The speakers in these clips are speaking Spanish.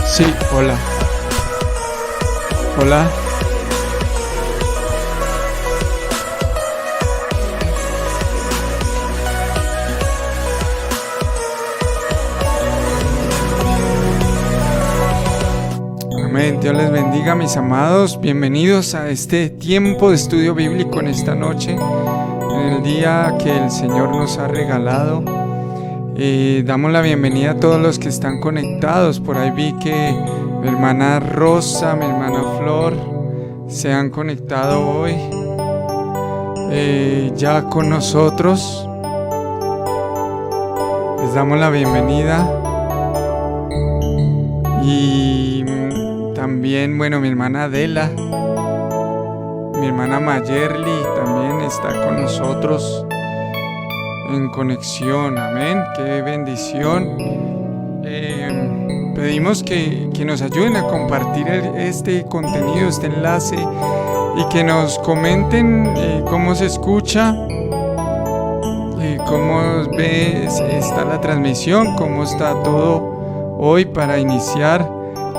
Sí, hola. Hola. Amén. Dios les bendiga, mis amados. Bienvenidos a este tiempo de estudio bíblico en esta noche, en el día que el Señor nos ha regalado. Damos la bienvenida a todos los que están conectados. Por ahí vi que mi hermana Rosa, mi hermana Flor se han conectado hoy ya con nosotros. Les damos la bienvenida. Y también, bueno, mi hermana Adela, mi hermana Mayerly también está con nosotros en conexión. Amén, qué bendición. Pedimos que nos ayuden a compartir este contenido, este enlace, y que nos comenten cómo se escucha, cómo está la transmisión, cómo está todo hoy para iniciar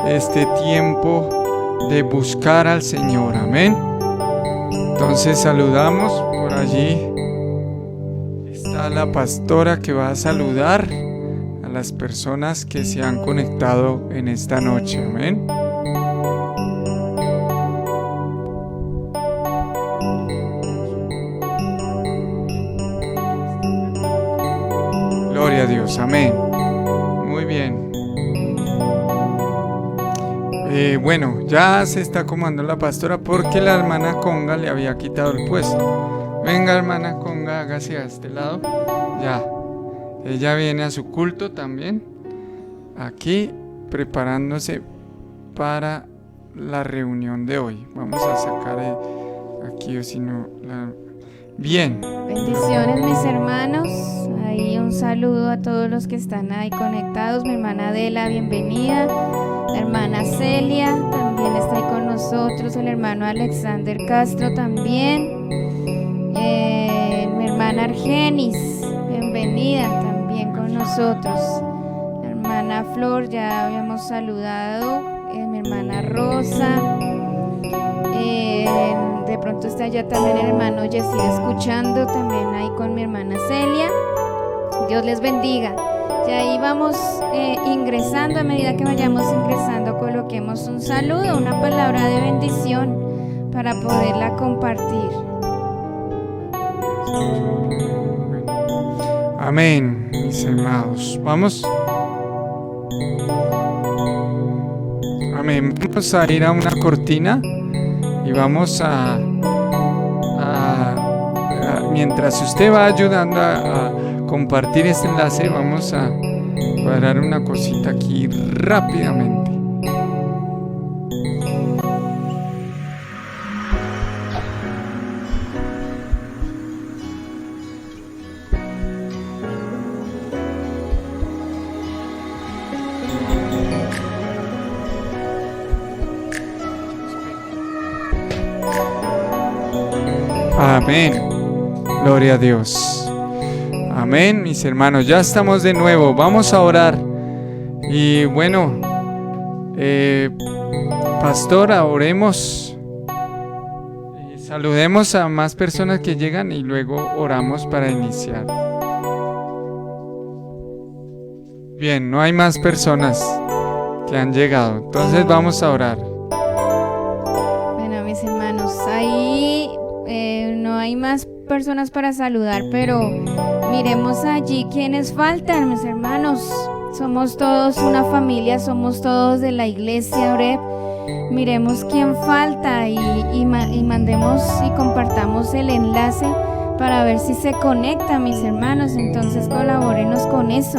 este tiempo de buscar al Señor. Amén. Entonces saludamos por allí. Está la pastora que va a saludar a las personas que se han conectado en esta noche. Amén. Gloria a Dios. Amén. Muy bien. Bueno, ya se está acomodando la pastora porque la hermana Conga le había quitado el puesto. Venga, hermana Conga, hágase a este lado. Ya. Ella viene a su culto también. Aquí, preparándose para la reunión de hoy. Vamos a sacar aquí, o si no, Bien. Bendiciones, mis hermanos. Ahí un saludo a todos los que están ahí conectados. Mi hermana Adela, bienvenida. La hermana Celia también está ahí con nosotros. El hermano Alexander Castro también. Mi hermana Argenis, bienvenida también con nosotros. La hermana Flor, ya habíamos saludado. Mi hermana Rosa. De pronto está allá también el hermano Yesir escuchando, también ahí con mi hermana Celia. Dios les bendiga. Y ahí vamos ingresando. A medida que vayamos ingresando, coloquemos un saludo, una palabra de bendición para poderla compartir. Amén, mis amados. Vamos. Amén. Vamos a ir a una cortina y vamos a mientras usted va ayudando a compartir este enlace, vamos a cuadrar una cosita aquí rápidamente. Amén. Gloria a Dios. Amén, mis hermanos. Ya estamos de nuevo. Vamos a orar. Y bueno, pastora, oremos. Saludemos a más personas que llegan y luego oramos para iniciar. Bien, no hay más personas que han llegado. Entonces vamos a orar. Bueno, mis hermanos, ahí no hay más personas para saludar, pero miremos allí quienes faltan, mis hermanos. Somos todos una familia, somos todos de la iglesia Oreb. Miremos quién falta y mandemos y compartamos el enlace para ver si se conecta, mis hermanos. Entonces colabórenos con eso,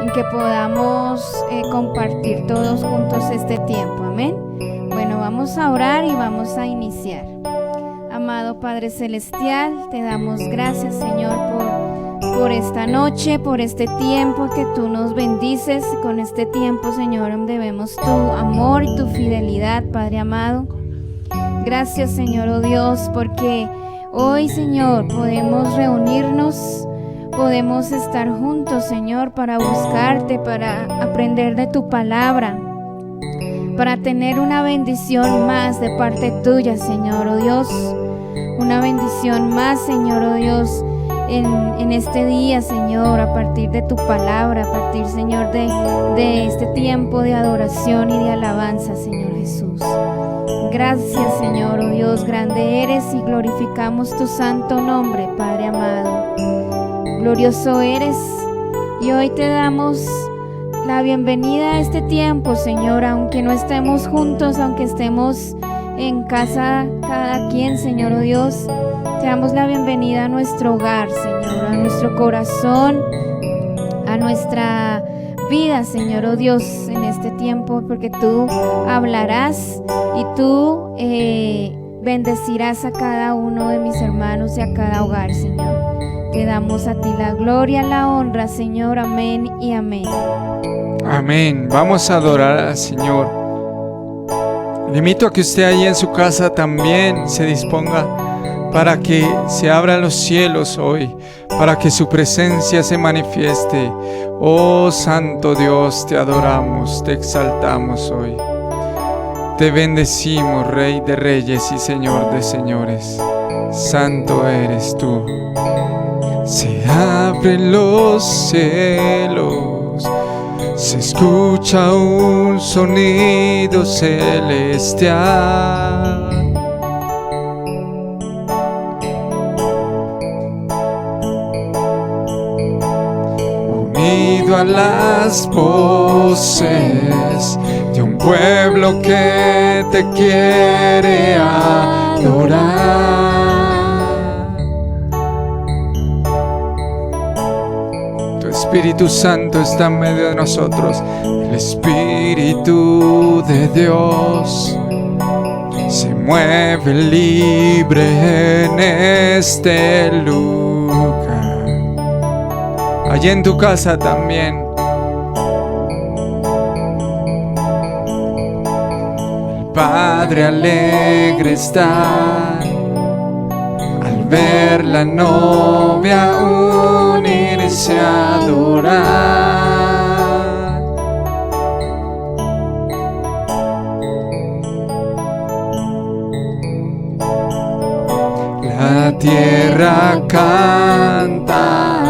en que podamos compartir todos juntos este tiempo. Amén. Bueno, vamos a orar y vamos a iniciar. Amado Padre Celestial, te damos gracias, Señor, por esta noche, por este tiempo que tú nos bendices. Con este tiempo, Señor, donde vemos tu amor y tu fidelidad, Padre amado. Gracias, Señor, oh Dios, porque hoy, Señor, podemos reunirnos, podemos estar juntos, Señor, para buscarte, para aprender de tu palabra. para tener una bendición más de parte tuya, Señor, oh Dios. Una bendición más, Señor, oh Dios, en este día, Señor, a partir de tu palabra, a partir, Señor, de este tiempo de adoración y de alabanza, Señor Jesús. Gracias, Señor, oh Dios, grande eres y glorificamos tu santo nombre, Padre amado. Glorioso eres y hoy te damos la bienvenida a este tiempo, Señor, aunque no estemos juntos, aunque estemos en casa cada quien, Señor, oh Dios, te damos la bienvenida a nuestro hogar, Señor, a nuestro corazón, a nuestra vida, Señor, oh Dios, en este tiempo, porque tú hablarás y tú bendecirás a cada uno de mis hermanos y a cada hogar, Señor. Te damos a ti la gloria, la honra, Señor, amén y amén. Amén. Vamos a adorar al Señor. Le invito a que usted ahí en su casa también se disponga para que se abran los cielos hoy, para que su presencia se manifieste. Oh Santo Dios, te adoramos, te exaltamos hoy. Te bendecimos, Rey de reyes y Señor de señores. Santo eres tú. Se abren los cielos, se escucha un sonido celestial. Unido a las voces de un pueblo que te quiere adorar. Espíritu Santo está en medio de nosotros. El Espíritu de Dios se mueve libre en este lugar. Allí en tu casa también. El Padre alegre está al ver la novia unirse a adorar. La tierra canta,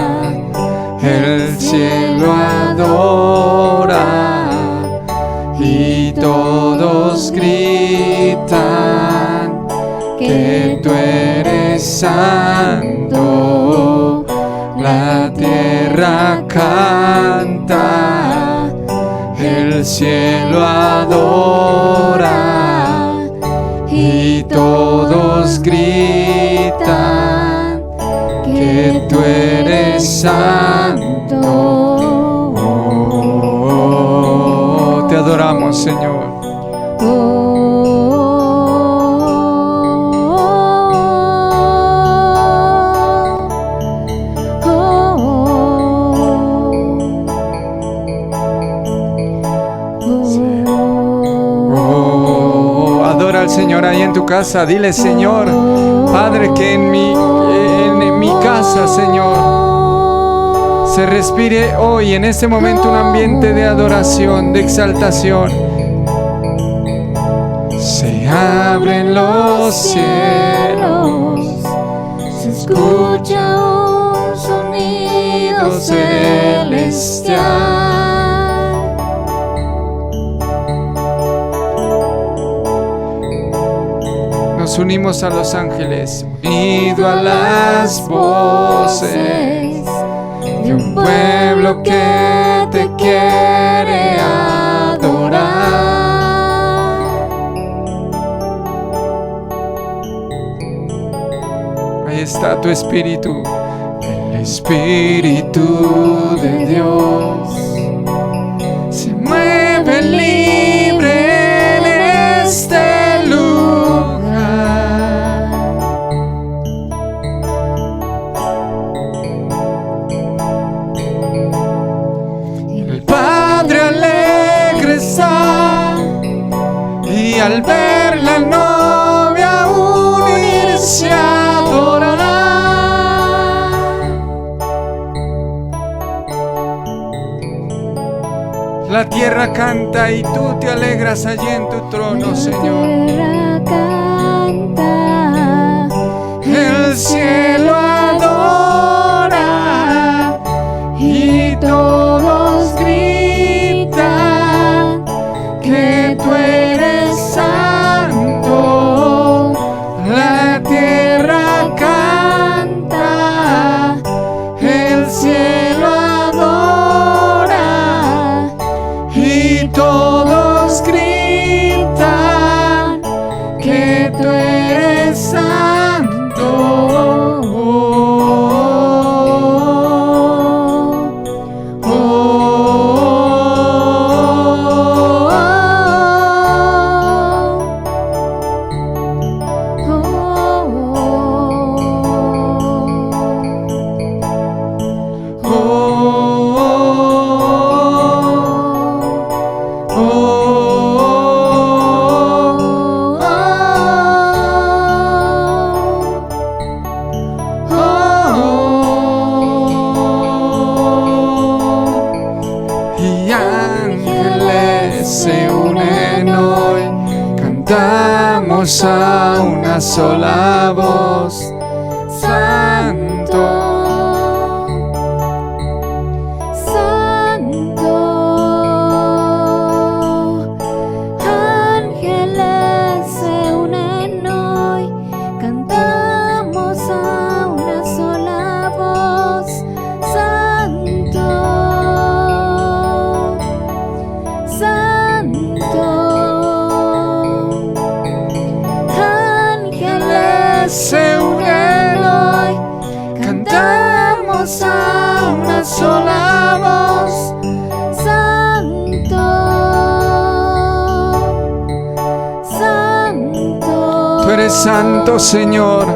el cielo adora y todos gritan que tú eres santo. La tierra canta, el cielo adora y todos gritan que tú eres santo. Oh, te adoramos, Señor. Señor, ahí en tu casa, dile: Señor, Padre, que en mi casa, Señor, se respire hoy, en este momento, un ambiente de adoración, de exaltación. Se abren los cielos, se escucha un sonido celestial. Nos unimos a los ángeles, unido a las voces de un pueblo que te quiere adorar. Ahí está tu espíritu, el Espíritu de Dios se mueve libre en este lugar. Y al ver la novia unirse a adorará. La tierra canta y tú te alegras allí en tu trono, Señor. La tierra canta, El cielo adora y todos gritan que tú eres santo. La tierra canta, el cielo adora y todos gritan que tú eres santo. Y ángeles se unen hoy, cantamos a una sola voz. Santo, Santo. Ángeles se unen hoy, cantamos a una sola voz. Santo, Santo. Ángeles se unen hoy, cantamos a una sola voz. Santo, Santo. Tú eres santo, Señor,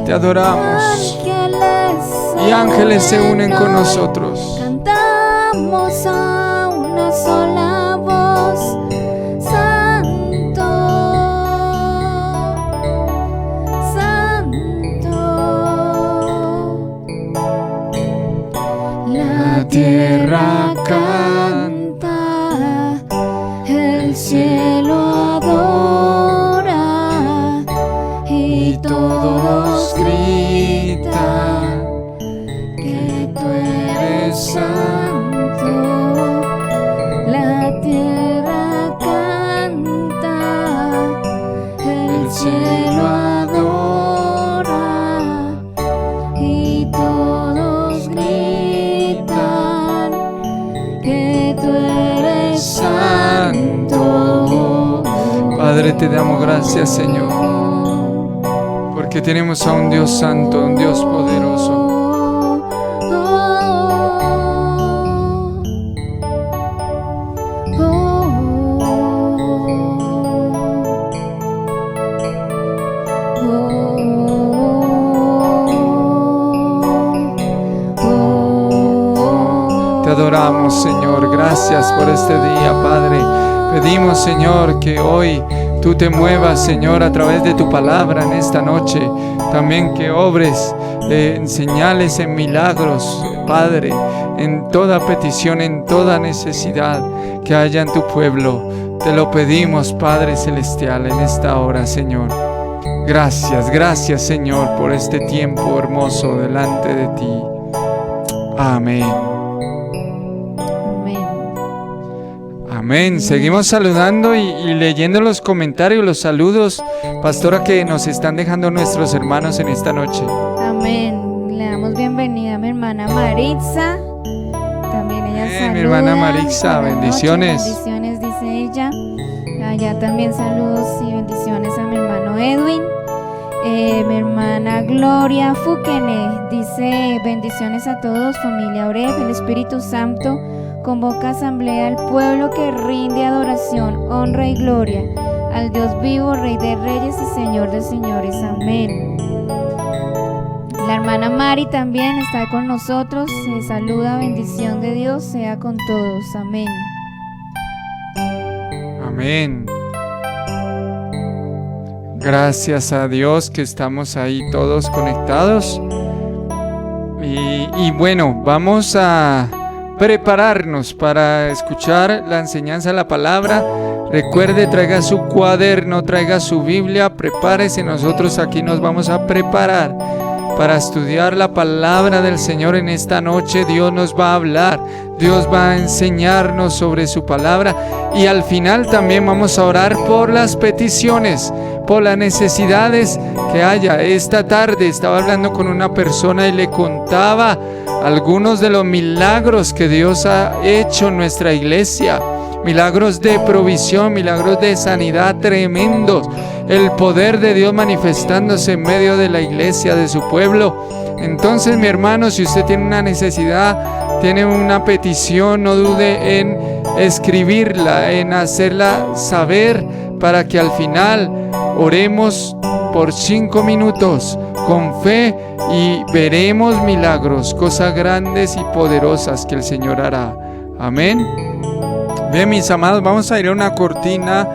te adoramos. Y ángeles se unen con nosotros. Cantamos a una sola voz. Santo, Santo. La tierra canta, el cielo adora y todos gritan que tú eres santo. La tierra canta, el cielo adora y todos gritan que tú eres santo. Padre, te damos gracias, Señor, porque tenemos a un Dios santo, un Dios poderoso. Te adoramos, Señor. Gracias por este día, Padre. Pedimos, Señor, que hoy tú te muevas, Señor, a través de tu palabra en esta noche. También que obres en señales, en milagros, Padre, en toda petición, en toda necesidad que haya en tu pueblo. Te lo pedimos, Padre Celestial, en esta hora, Señor. Gracias, gracias, Señor, por este tiempo hermoso delante de ti. Amén. Amén. Amén. Seguimos saludando y leyendo los comentarios, los saludos, pastora, que nos están dejando nuestros hermanos en esta noche. Amén. Le damos bienvenida a mi hermana Maritza. También ella saluda. Mi hermana Maritza, Buenas bendiciones. noches, bendiciones, dice ella. Allá también saludos y bendiciones a mi hermano Edwin. Mi hermana Gloria Fukene dice: bendiciones a todos, familia Oreb. El Espíritu Santo convoca a asamblea al pueblo que rinde adoración, honra y gloria al Dios vivo, Rey de reyes y Señor de señores. Amén. La hermana Mari también está con nosotros. Se saluda, bendición de Dios sea con todos. Amén. Amén. Gracias a Dios que estamos ahí todos conectados. Y bueno, vamos a prepararnos para escuchar la enseñanza de la palabra. Recuerde, traiga su cuaderno, traiga su Biblia, prepárese. Nosotros aquí nos vamos a preparar para estudiar la palabra del Señor en esta noche. Dios nos va a hablar, Dios va a enseñarnos sobre su palabra, y al final también vamos a orar por las peticiones, por las necesidades que haya. Esta tarde estaba hablando con una persona y le contaba algunos de los milagros que Dios ha hecho en nuestra iglesia. Milagros de provisión, milagros de sanidad tremendos. El poder de Dios manifestándose en medio de la iglesia, de su pueblo. Entonces, mi hermano, si usted tiene una necesidad, tiene una petición, no dude en escribirla, en hacerla saber, para que al final oremos por 5 minutos con fe y veremos milagros, cosas grandes y poderosas que el Señor hará. Amén. Bien, mis amados, vamos a ir a una cortina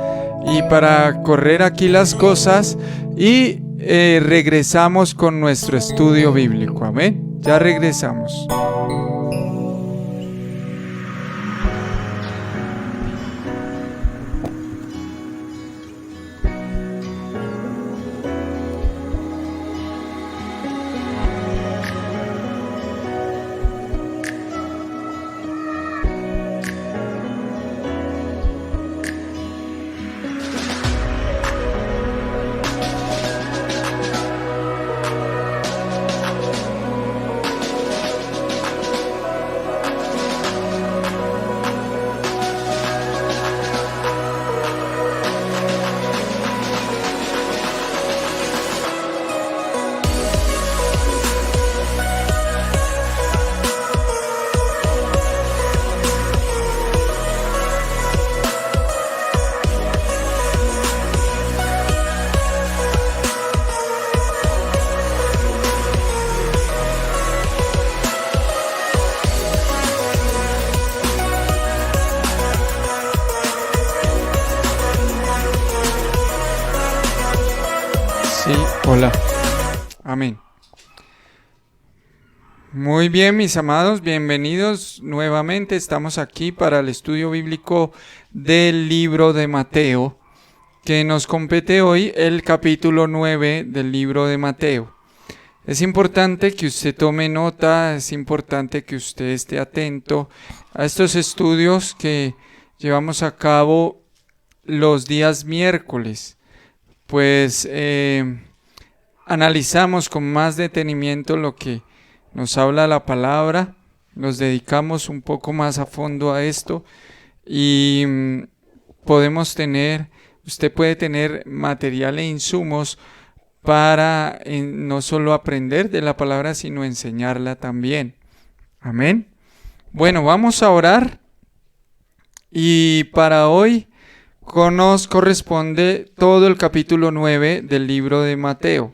y para correr aquí las cosas, y regresamos con nuestro estudio bíblico. Amén. Ya regresamos. Sí, hola. Amén. Muy bien, mis amados, bienvenidos nuevamente. Estamos aquí para el estudio bíblico del libro de Mateo, que nos compete hoy el capítulo 9 del libro de Mateo. Es importante que usted tome nota, es importante que usted esté atento a estos estudios que llevamos a cabo los días miércoles. Pues analizamos con más detenimiento lo que nos habla la palabra, nos dedicamos un poco más a fondo a esto y usted puede tener material e insumos para no solo aprender de la palabra, sino enseñarla también. Amén. Bueno, vamos a orar, y para hoy nos corresponde todo el capítulo 9 del libro de Mateo.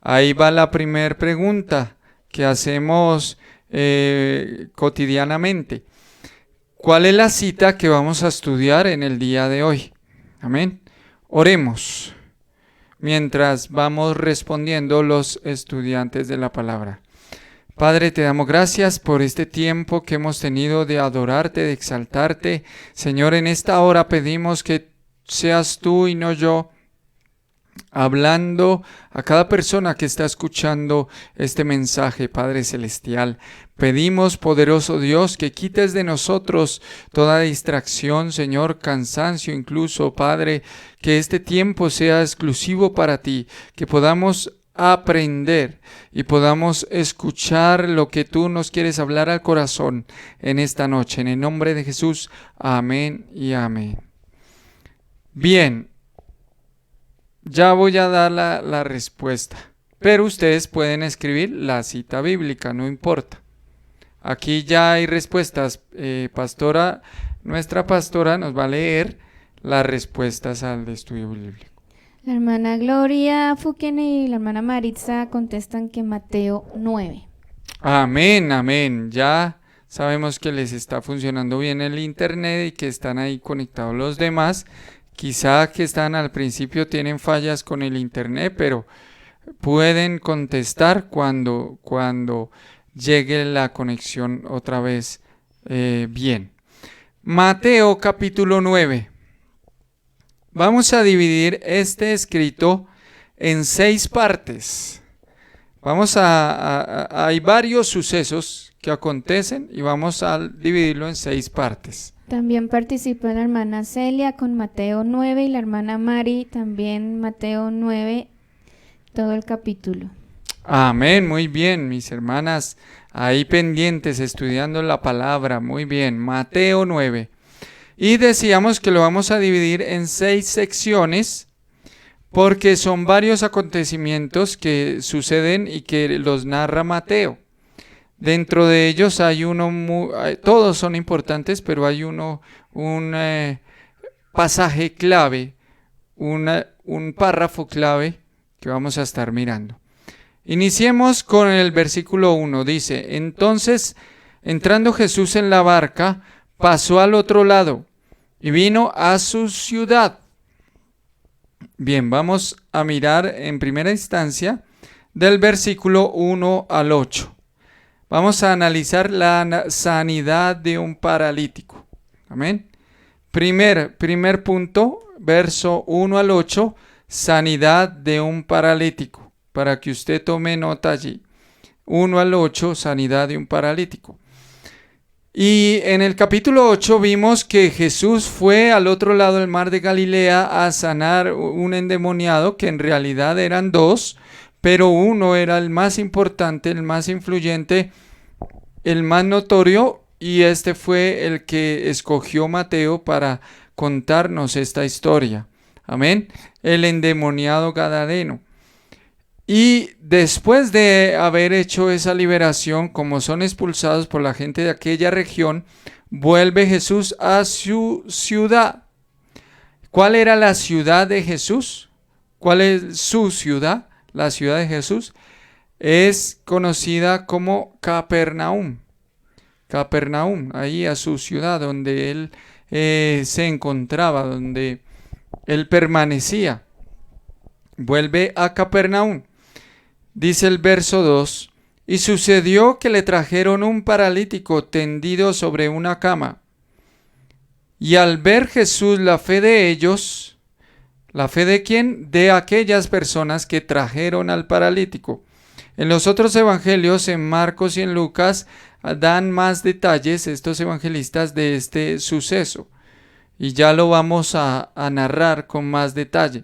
Ahí va la primera pregunta que hacemos cotidianamente. ¿Cuál es la cita que vamos a estudiar en el día de hoy? Amén. Oremos mientras vamos respondiendo los estudiantes de la palabra. Padre, te damos gracias por este tiempo que hemos tenido de adorarte, de exaltarte. Señor, en esta hora pedimos que seas tú y no yo hablando a cada persona que está escuchando este mensaje, Padre Celestial. Pedimos, poderoso Dios, que quites de nosotros toda distracción, Señor, cansancio incluso, Padre, que este tiempo sea exclusivo para ti, que podamos aprender y podamos escuchar lo que tú nos quieres hablar al corazón en esta noche. En el nombre de Jesús, amén y amén. Bien, ya voy a dar la respuesta, pero ustedes pueden escribir la cita bíblica, no importa. Aquí ya hay respuestas. Nuestra pastora nos va a leer las respuestas al estudio bíblico. La hermana Gloria Fuquen y la hermana Maritza contestan que Mateo 9. Amén, amén. Ya sabemos que les está funcionando bien el internet y que están ahí conectados los demás. Quizá que están al principio tienen fallas con el internet, pero pueden contestar cuando llegue la conexión otra vez Bien. Mateo capítulo 9. Vamos a dividir este escrito en 6 partes. Hay varios sucesos que acontecen y vamos a dividirlo en 6 partes. También participa la hermana Celia con Mateo 9 y la hermana Mari también Mateo 9, todo el capítulo. Amén, muy bien, mis hermanas, ahí pendientes estudiando la palabra, muy bien, Mateo 9. Y decíamos que lo vamos a dividir en 6 secciones porque son varios acontecimientos que suceden y que los narra Mateo. Dentro de ellos hay todos son importantes, pero hay un pasaje clave, un párrafo clave que vamos a estar mirando. Iniciemos con el versículo 1, dice: entonces, entrando Jesús en la barca, pasó al otro lado y vino a su ciudad. Bien, vamos a mirar en primera instancia del versículo 1 al 8. Vamos a analizar la sanidad de un paralítico. Amén. Primer punto, verso 1 al 8, sanidad de un paralítico. Para que usted tome nota allí. 1 al 8, sanidad de un paralítico. Y en el capítulo 8 vimos que Jesús fue al otro lado del mar de Galilea a sanar un endemoniado, que en realidad eran 2, pero uno era el más importante, el más influyente, el más notorio, y este fue el que escogió Mateo para contarnos esta historia. Amén. El endemoniado gadareno. Y después de haber hecho esa liberación, como son expulsados por la gente de aquella región, vuelve Jesús a su ciudad. ¿Cuál era la ciudad de Jesús? ¿Cuál es su ciudad? La ciudad de Jesús es conocida como Capernaum. Capernaum, ahí a su ciudad, donde él se encontraba, donde él permanecía. Vuelve a Capernaum. Dice el verso 2, y sucedió que le trajeron un paralítico tendido sobre una cama. Y al ver Jesús la fe de ellos, ¿la fe de quién? De aquellas personas que trajeron al paralítico. En los otros evangelios, en Marcos y en Lucas, dan más detalles estos evangelistas de este suceso. Y ya lo vamos a narrar con más detalle.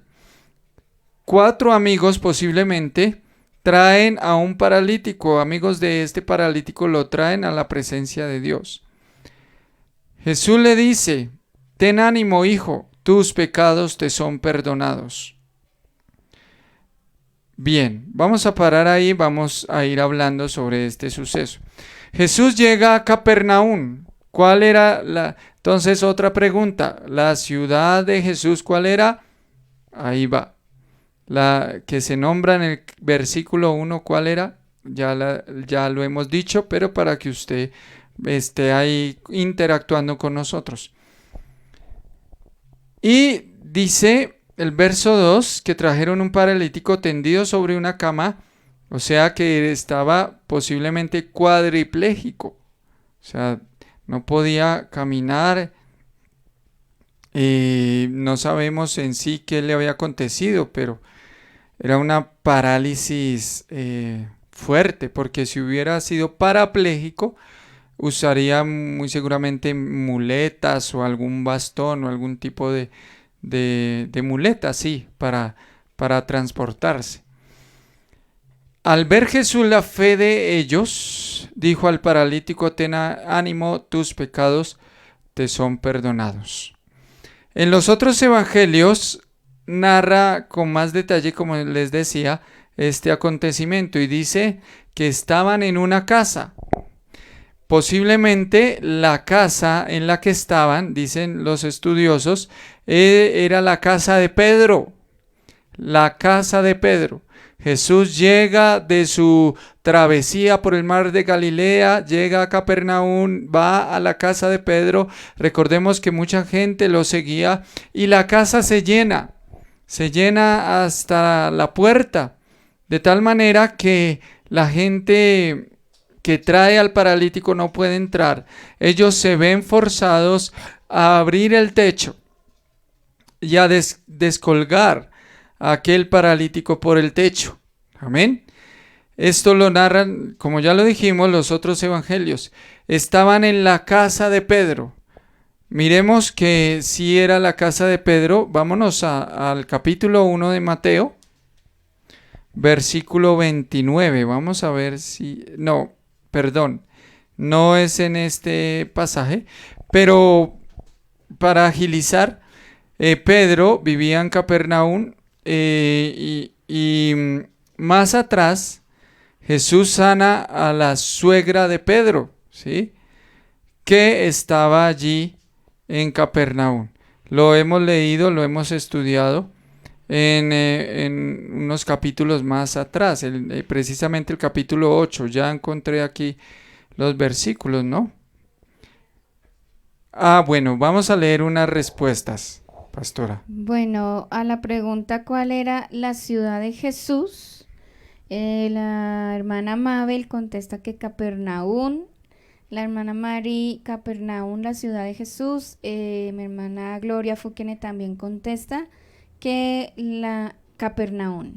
4 amigos posiblemente traen a un paralítico, amigos de este paralítico lo traen a la presencia de Dios. Jesús le dice: ten ánimo, hijo, tus pecados te son perdonados. Bien, vamos a parar ahí, vamos a ir hablando sobre este suceso. Jesús llega a Capernaum. ¿Cuál era Entonces, otra pregunta, ¿la ciudad de Jesús cuál era? Ahí va. La que se nombra en el versículo 1, ¿cuál era? Ya lo hemos dicho, pero para que usted esté ahí interactuando con nosotros. Y dice el verso 2 que trajeron un paralítico tendido sobre una cama, o sea que estaba posiblemente cuadripléjico, o sea, no podía caminar. No sabemos en sí qué le había acontecido, pero era una parálisis fuerte, porque si hubiera sido parapléjico, usaría muy seguramente muletas o algún bastón o algún tipo de muleta, sí, para transportarse. Al ver Jesús la fe de ellos, dijo al paralítico: ten ánimo, tus pecados te son perdonados. En los otros evangelios narra con más detalle, como les decía, este acontecimiento y dice que estaban en una casa. Posiblemente la casa en la que estaban, dicen los estudiosos, era la casa de Pedro. La casa de Pedro. Jesús llega de su travesía por el mar de Galilea, llega a Capernaum, va a la casa de Pedro. Recordemos que mucha gente lo seguía y la casa se llena hasta la puerta, de tal manera que la gente que trae al paralítico no puede entrar, ellos se ven forzados a abrir el techo y a descolgar a aquel paralítico por el techo. Amén. Esto lo narran, como ya lo dijimos, los otros evangelios. Estaban en la casa de Pedro. Miremos que si era la casa de Pedro. Vámonos al capítulo 1 de Mateo, versículo 29. Vamos a ver si... No, perdón. No es en este pasaje. Pero para agilizar, Pedro vivía en Capernaum y más atrás Jesús sana a la suegra de Pedro, ¿sí?, que estaba allí en Capernaum. Lo hemos leído, lo hemos estudiado en unos capítulos más atrás, precisamente el capítulo 8. Ya encontré aquí los versículos, ¿no? Bueno, vamos a leer unas respuestas, pastora. Bueno, a la pregunta ¿cuál era la ciudad de Jesús? La hermana Mabel contesta que Capernaum. La hermana Mari, Capernaum, la ciudad de Jesús. Mi hermana Gloria Fuquene también contesta que la Capernaum.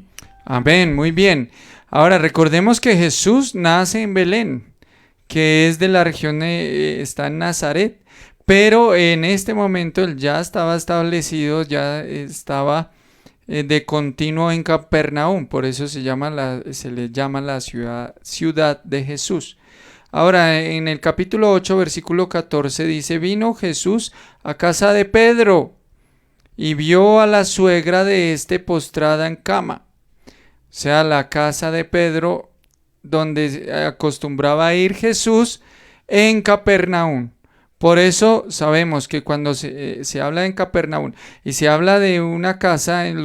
Amén, muy bien. Ahora recordemos que Jesús nace en Belén, que es de la región, está en Nazaret, pero en este momento él ya estaba establecido, ya estaba de continuo en Capernaum, por eso se le llama la ciudad de Jesús. Ahora, en el capítulo 8, versículo 14 dice: vino Jesús a casa de Pedro y vio a la suegra de este postrada en cama. O sea, la casa de Pedro, donde acostumbraba a ir Jesús en Capernaum. Por eso sabemos que cuando se habla en Capernaum y se habla de una casa en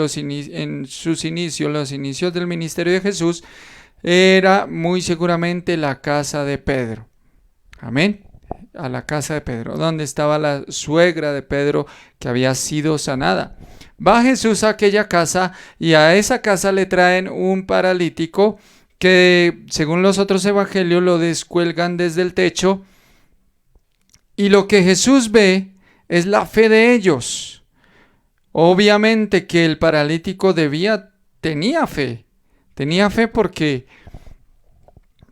sus inicios, los inicios del ministerio de Jesús, era muy seguramente la casa de Pedro. Amén. A la casa de Pedro, donde estaba la suegra de Pedro que había sido sanada. Va Jesús a aquella casa y a esa casa le traen un paralítico que, según los otros evangelios, lo descuelgan desde el techo. Y lo que Jesús ve es la fe de ellos. Obviamente que el paralítico tenía fe. Tenía fe porque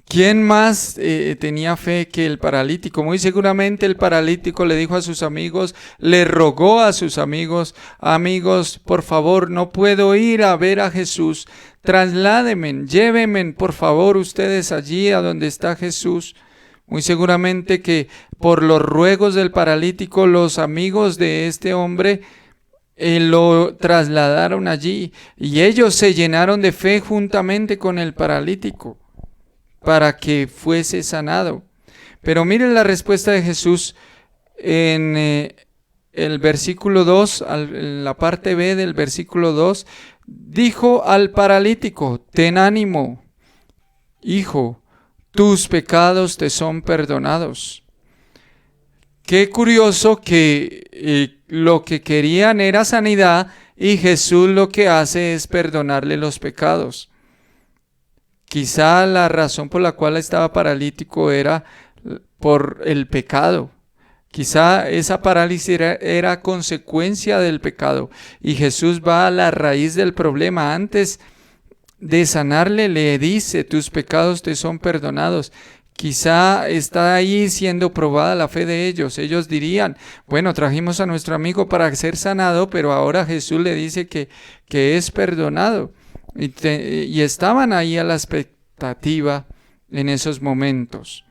¿quién más tenía fe que el paralítico? Muy seguramente el paralítico le dijo a sus amigos, le rogó a sus amigos: amigos, por favor, no puedo ir a ver a Jesús, trasládenme, llévenme por favor ustedes allí a donde está Jesús. Muy seguramente que por los ruegos del paralítico, los amigos de este hombre lo trasladaron allí y ellos se llenaron de fe juntamente con el paralítico para que fuese sanado. Pero miren la respuesta de Jesús en el versículo 2, en la parte B del versículo 2, dijo al paralítico: ten ánimo, hijo, tus pecados te son perdonados. Qué curioso que lo que querían era sanidad y Jesús lo que hace es perdonarle los pecados. Quizá la razón por la cual estaba paralítico era por el pecado. Quizá esa parálisis era consecuencia del pecado y Jesús va a la raíz del problema. Antes de sanarle le dice: tus pecados te son perdonados. Quizá está ahí siendo probada la fe de ellos. Ellos dirían: bueno, trajimos a nuestro amigo para ser sanado, pero ahora Jesús le dice que es perdonado. Y estaban ahí a la expectativa en esos momentos.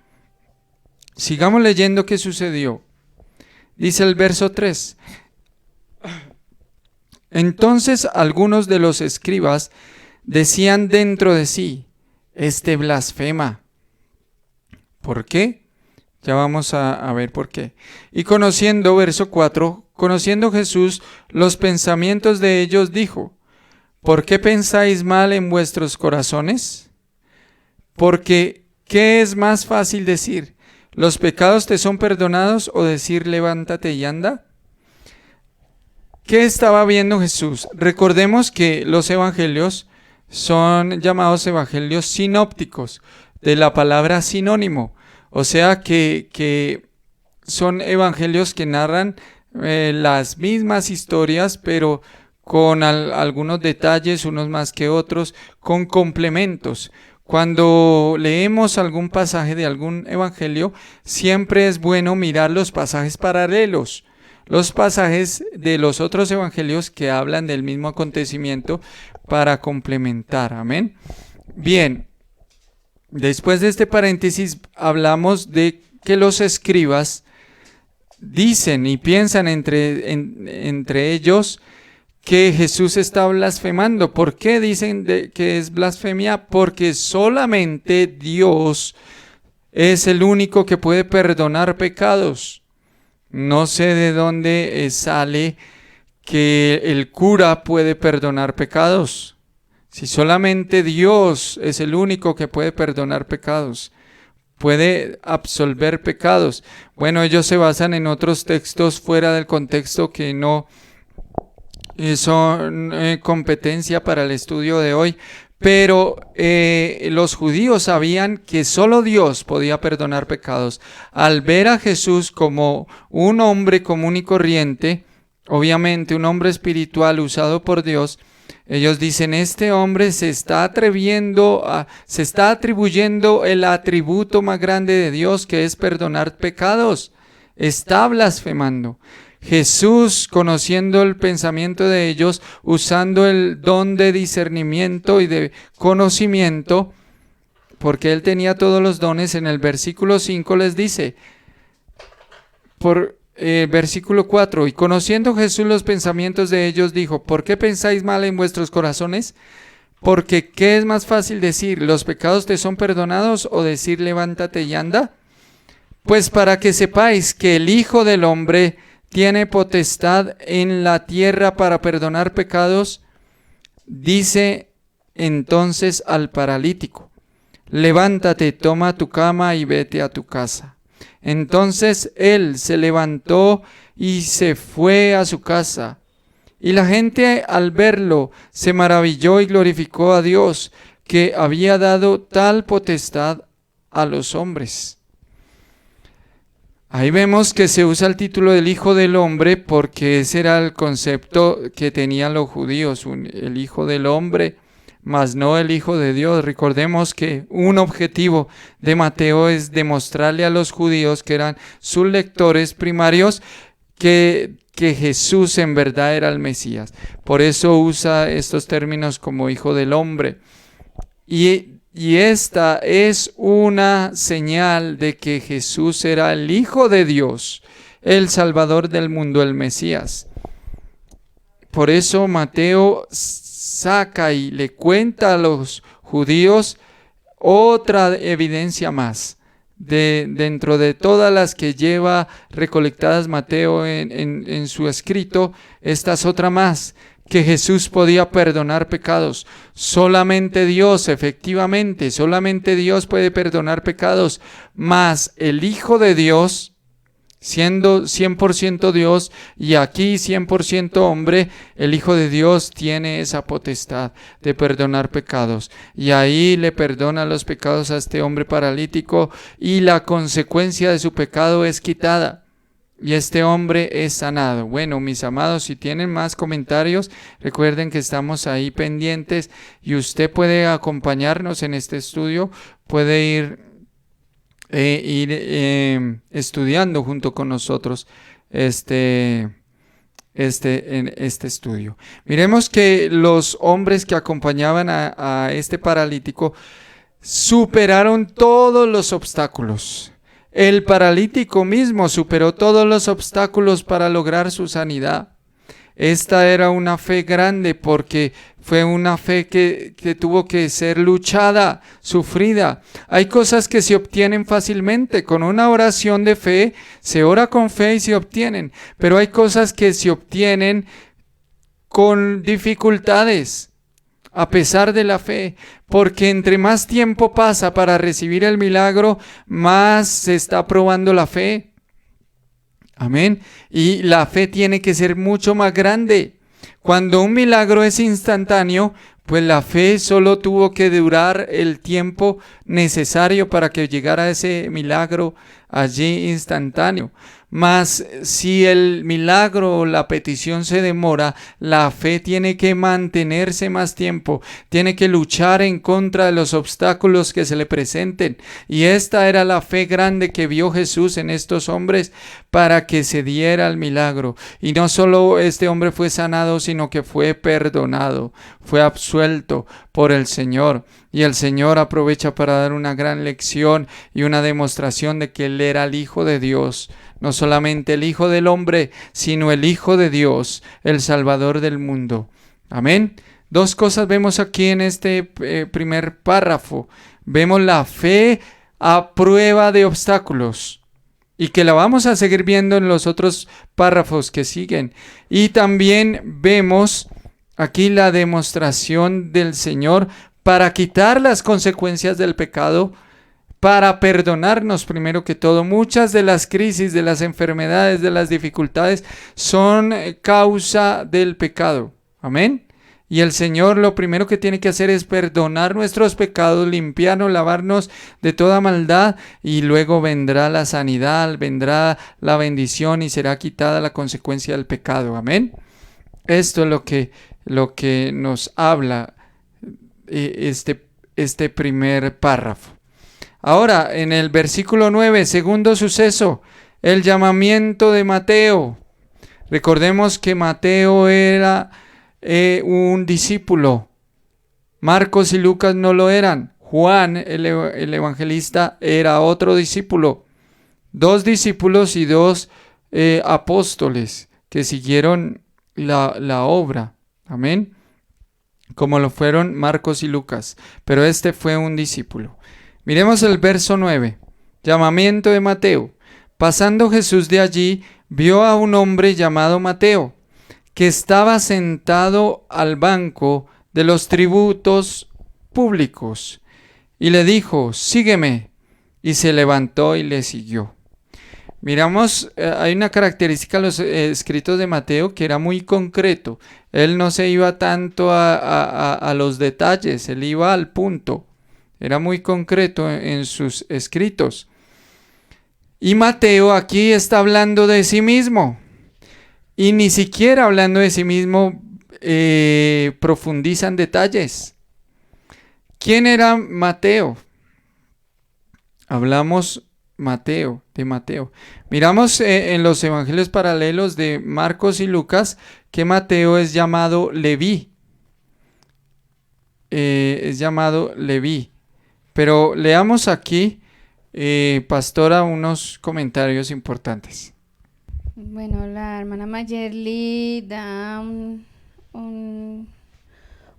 Sigamos leyendo qué sucedió. Dice el verso 3. Entonces algunos de los escribas decían dentro de sí: este blasfema. ¿Por qué? Ya vamos a ver por qué. Y conociendo, verso 4, conociendo Jesús los pensamientos de ellos, dijo: ¿por qué pensáis mal en vuestros corazones? Porque, ¿qué es más fácil decir? ¿Los pecados te son perdonados? O decir: levántate y anda. ¿Qué estaba viendo Jesús? Recordemos que los evangelios son llamados evangelios sinópticos. de la palabra sinónimo. O sea que son evangelios que narran las mismas historias, pero con algunos detalles, unos más que otros, con complementos. Cuando leemos algún pasaje de algún evangelio, siempre es bueno mirar los pasajes paralelos, los pasajes de los otros evangelios que hablan del mismo acontecimiento para complementar. Amén. Bien, después de este paréntesis hablamos de que los escribas dicen y piensan entre ellos que Jesús está blasfemando. ¿Por qué dicen que es blasfemia? Porque solamente Dios es el único que puede perdonar pecados. No sé de dónde sale que el cura puede perdonar pecados. Si solamente Dios es el único que puede perdonar pecados, puede absolver pecados. Bueno, ellos se basan en otros textos fuera del contexto que no son competencia para el estudio de hoy, pero los judíos sabían que solo Dios podía perdonar pecados. Al ver a Jesús como un hombre común y corriente, obviamente un hombre espiritual usado por Dios, ellos dicen, este hombre se está atribuyendo el atributo más grande de Dios, que es perdonar pecados. Está blasfemando. Jesús, conociendo el pensamiento de ellos, usando el don de discernimiento y de conocimiento, porque él tenía todos los dones, en el versículo 5 les dice, versículo 4, y conociendo Jesús los pensamientos de ellos, dijo, ¿por qué pensáis mal en vuestros corazones? Porque ¿qué es más fácil decir, los pecados te son perdonados, o decir, levántate y anda? Pues para que sepáis que el Hijo del Hombre tiene potestad en la tierra para perdonar pecados, dice entonces al paralítico, levántate, toma tu cama y vete a tu casa. Entonces él se levantó y se fue a su casa. Y la gente al verlo se maravilló y glorificó a Dios, que había dado tal potestad a los hombres. Ahí vemos que se usa el título del Hijo del Hombre porque ese era el concepto que tenían los judíos, el Hijo del Hombre, mas no el Hijo de Dios. Recordemos que un objetivo de Mateo es demostrarle a los judíos, que eran sus lectores primarios, que Jesús en verdad era el Mesías. Por eso usa estos términos como Hijo del Hombre. Y esta es una señal de que Jesús era el Hijo de Dios, el Salvador del mundo, el Mesías. Por eso Mateo saca y le cuenta a los judíos otra evidencia más. Dentro de todas las que lleva recolectadas Mateo en su escrito, esta es otra más, que Jesús podía perdonar pecados. Solamente Dios, efectivamente, solamente Dios puede perdonar pecados, mas el Hijo de Dios, siendo 100% Dios y aquí 100% hombre, el Hijo de Dios tiene esa potestad de perdonar pecados. Y ahí le perdona los pecados a este hombre paralítico y la consecuencia de su pecado es quitada. Y este hombre es sanado. Bueno, mis amados, si tienen más comentarios, recuerden que estamos ahí pendientes y usted puede acompañarnos en este estudio, puede ir estudiando junto con nosotros en este estudio. Miremos que los hombres que acompañaban a este paralítico superaron todos los obstáculos. El paralítico mismo superó todos los obstáculos para lograr su sanidad. Esta era una fe grande porque fue una fe que tuvo que ser luchada, sufrida. Hay cosas que se obtienen fácilmente. Con una oración de fe, se ora con fe y se obtienen. Pero hay cosas que se obtienen con dificultades, a pesar de la fe, porque entre más tiempo pasa para recibir el milagro, más se está probando la fe. Amén. Y la fe tiene que ser mucho más grande. Cuando un milagro es instantáneo, pues la fe solo tuvo que durar el tiempo necesario para que llegara ese milagro allí instantáneo. Mas si el milagro o la petición se demora, la fe tiene que mantenerse más tiempo, tiene que luchar en contra de los obstáculos que se le presenten. Y esta era la fe grande que vio Jesús en estos hombres para que se diera el milagro. Y no solo este hombre fue sanado, sino que fue perdonado, fue absuelto por el Señor. Y el Señor aprovecha para dar una gran lección y una demostración de que Él era el Hijo de Dios. No solamente el Hijo del hombre, sino el Hijo de Dios, el Salvador del mundo. Amén. Dos cosas vemos aquí en este primer párrafo. Vemos la fe a prueba de obstáculos, y que la vamos a seguir viendo en los otros párrafos que siguen. Y también vemos aquí la demostración del Señor para quitar las consecuencias del pecado, para perdonarnos primero que todo. Muchas de las crisis, de las enfermedades, de las dificultades son causa del pecado. Amén. Y el Señor lo primero que tiene que hacer es perdonar nuestros pecados, limpiarnos, lavarnos de toda maldad, y luego vendrá la sanidad, vendrá la bendición y será quitada la consecuencia del pecado. Amén. Esto es lo que nos habla este primer párrafo. Ahora, en el versículo 9, segundo suceso, el llamamiento de Mateo. Recordemos que Mateo era un discípulo. Marcos y Lucas no lo eran. Juan, el evangelista, era otro discípulo. 2 discípulos y 2 apóstoles que siguieron la obra. Amén. Como lo fueron Marcos y Lucas. Pero este fue un discípulo. Miremos el verso 9. Llamamiento de Mateo. Pasando Jesús de allí, vio a un hombre llamado Mateo, que estaba sentado al banco de los tributos públicos, y le dijo: sígueme. Y se levantó y le siguió. Miramos, hay una característica en los escritos de Mateo que era muy concreto. Él no se iba tanto a los detalles, él iba al punto. Era muy concreto en sus escritos. Y Mateo aquí está hablando de sí mismo. Y ni siquiera hablando de sí mismo profundiza en detalles. ¿Quién era Mateo? Hablamos de Mateo. Miramos en los evangelios paralelos de Marcos y Lucas que Mateo es llamado Leví. Pero leamos aquí, pastora, unos comentarios importantes. Bueno, la hermana Mayerly da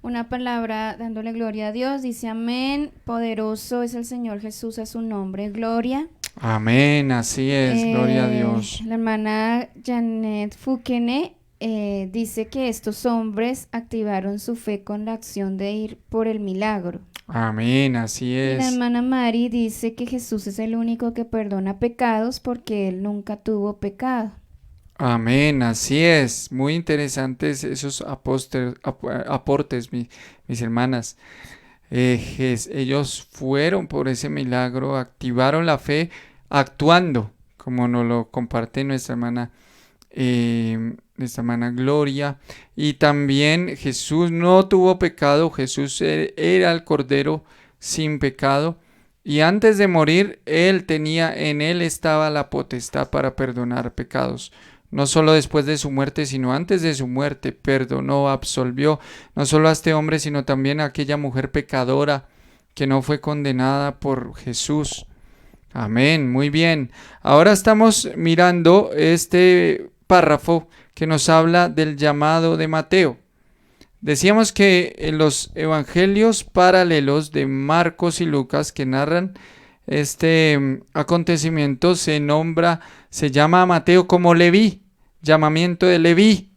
una palabra dándole gloria a Dios. Dice: amén, poderoso es el Señor Jesús, a su nombre, gloria. Amén, así es, gloria a Dios. La hermana Janet Fukene dice que estos hombres activaron su fe con la acción de ir por el milagro. Amén, así es. Y la hermana Mari dice que Jesús es el único que perdona pecados porque Él nunca tuvo pecado. Amén, así es. Muy interesantes esos aportes, mis hermanas. Ellos fueron por ese milagro, activaron la fe actuando, como nos lo comparte nuestra hermana Gloria. Y también Jesús no tuvo pecado. Jesús era el Cordero sin pecado, y antes de morir en él estaba la potestad para perdonar pecados. No solo después de su muerte, sino antes de su muerte, perdonó, absolvió, no solo a este hombre, sino también a aquella mujer pecadora que no fue condenada por Jesús. Amén, muy bien. Ahora estamos mirando este párrafo que nos habla del llamado de Mateo. Decíamos que en los evangelios paralelos de Marcos y Lucas que narran este acontecimiento se llama a Mateo como Leví, llamamiento de Leví.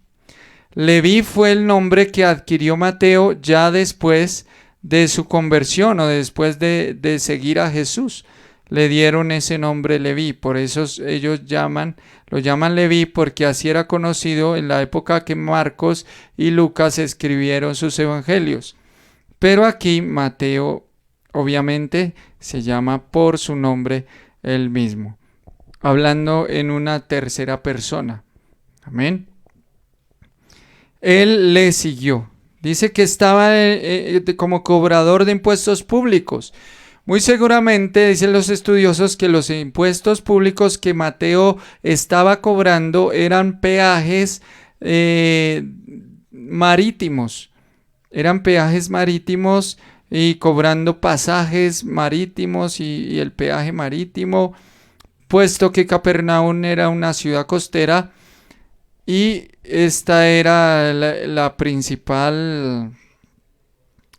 Leví fue el nombre que adquirió Mateo ya después de su conversión o después de seguir a Jesús. Le dieron ese nombre Leví, por eso ellos lo llaman Leví, porque así era conocido en la época que Marcos y Lucas escribieron sus evangelios. Pero aquí Mateo obviamente se llama por su nombre él mismo, hablando en una tercera persona. Amén. Él le siguió. Dice que estaba como cobrador de impuestos públicos. Muy seguramente dicen los estudiosos que los impuestos públicos que Mateo estaba cobrando eran peajes marítimos. Eran peajes marítimos y cobrando pasajes marítimos y el peaje marítimo, puesto que Capernaum era una ciudad costera y esta era la principal,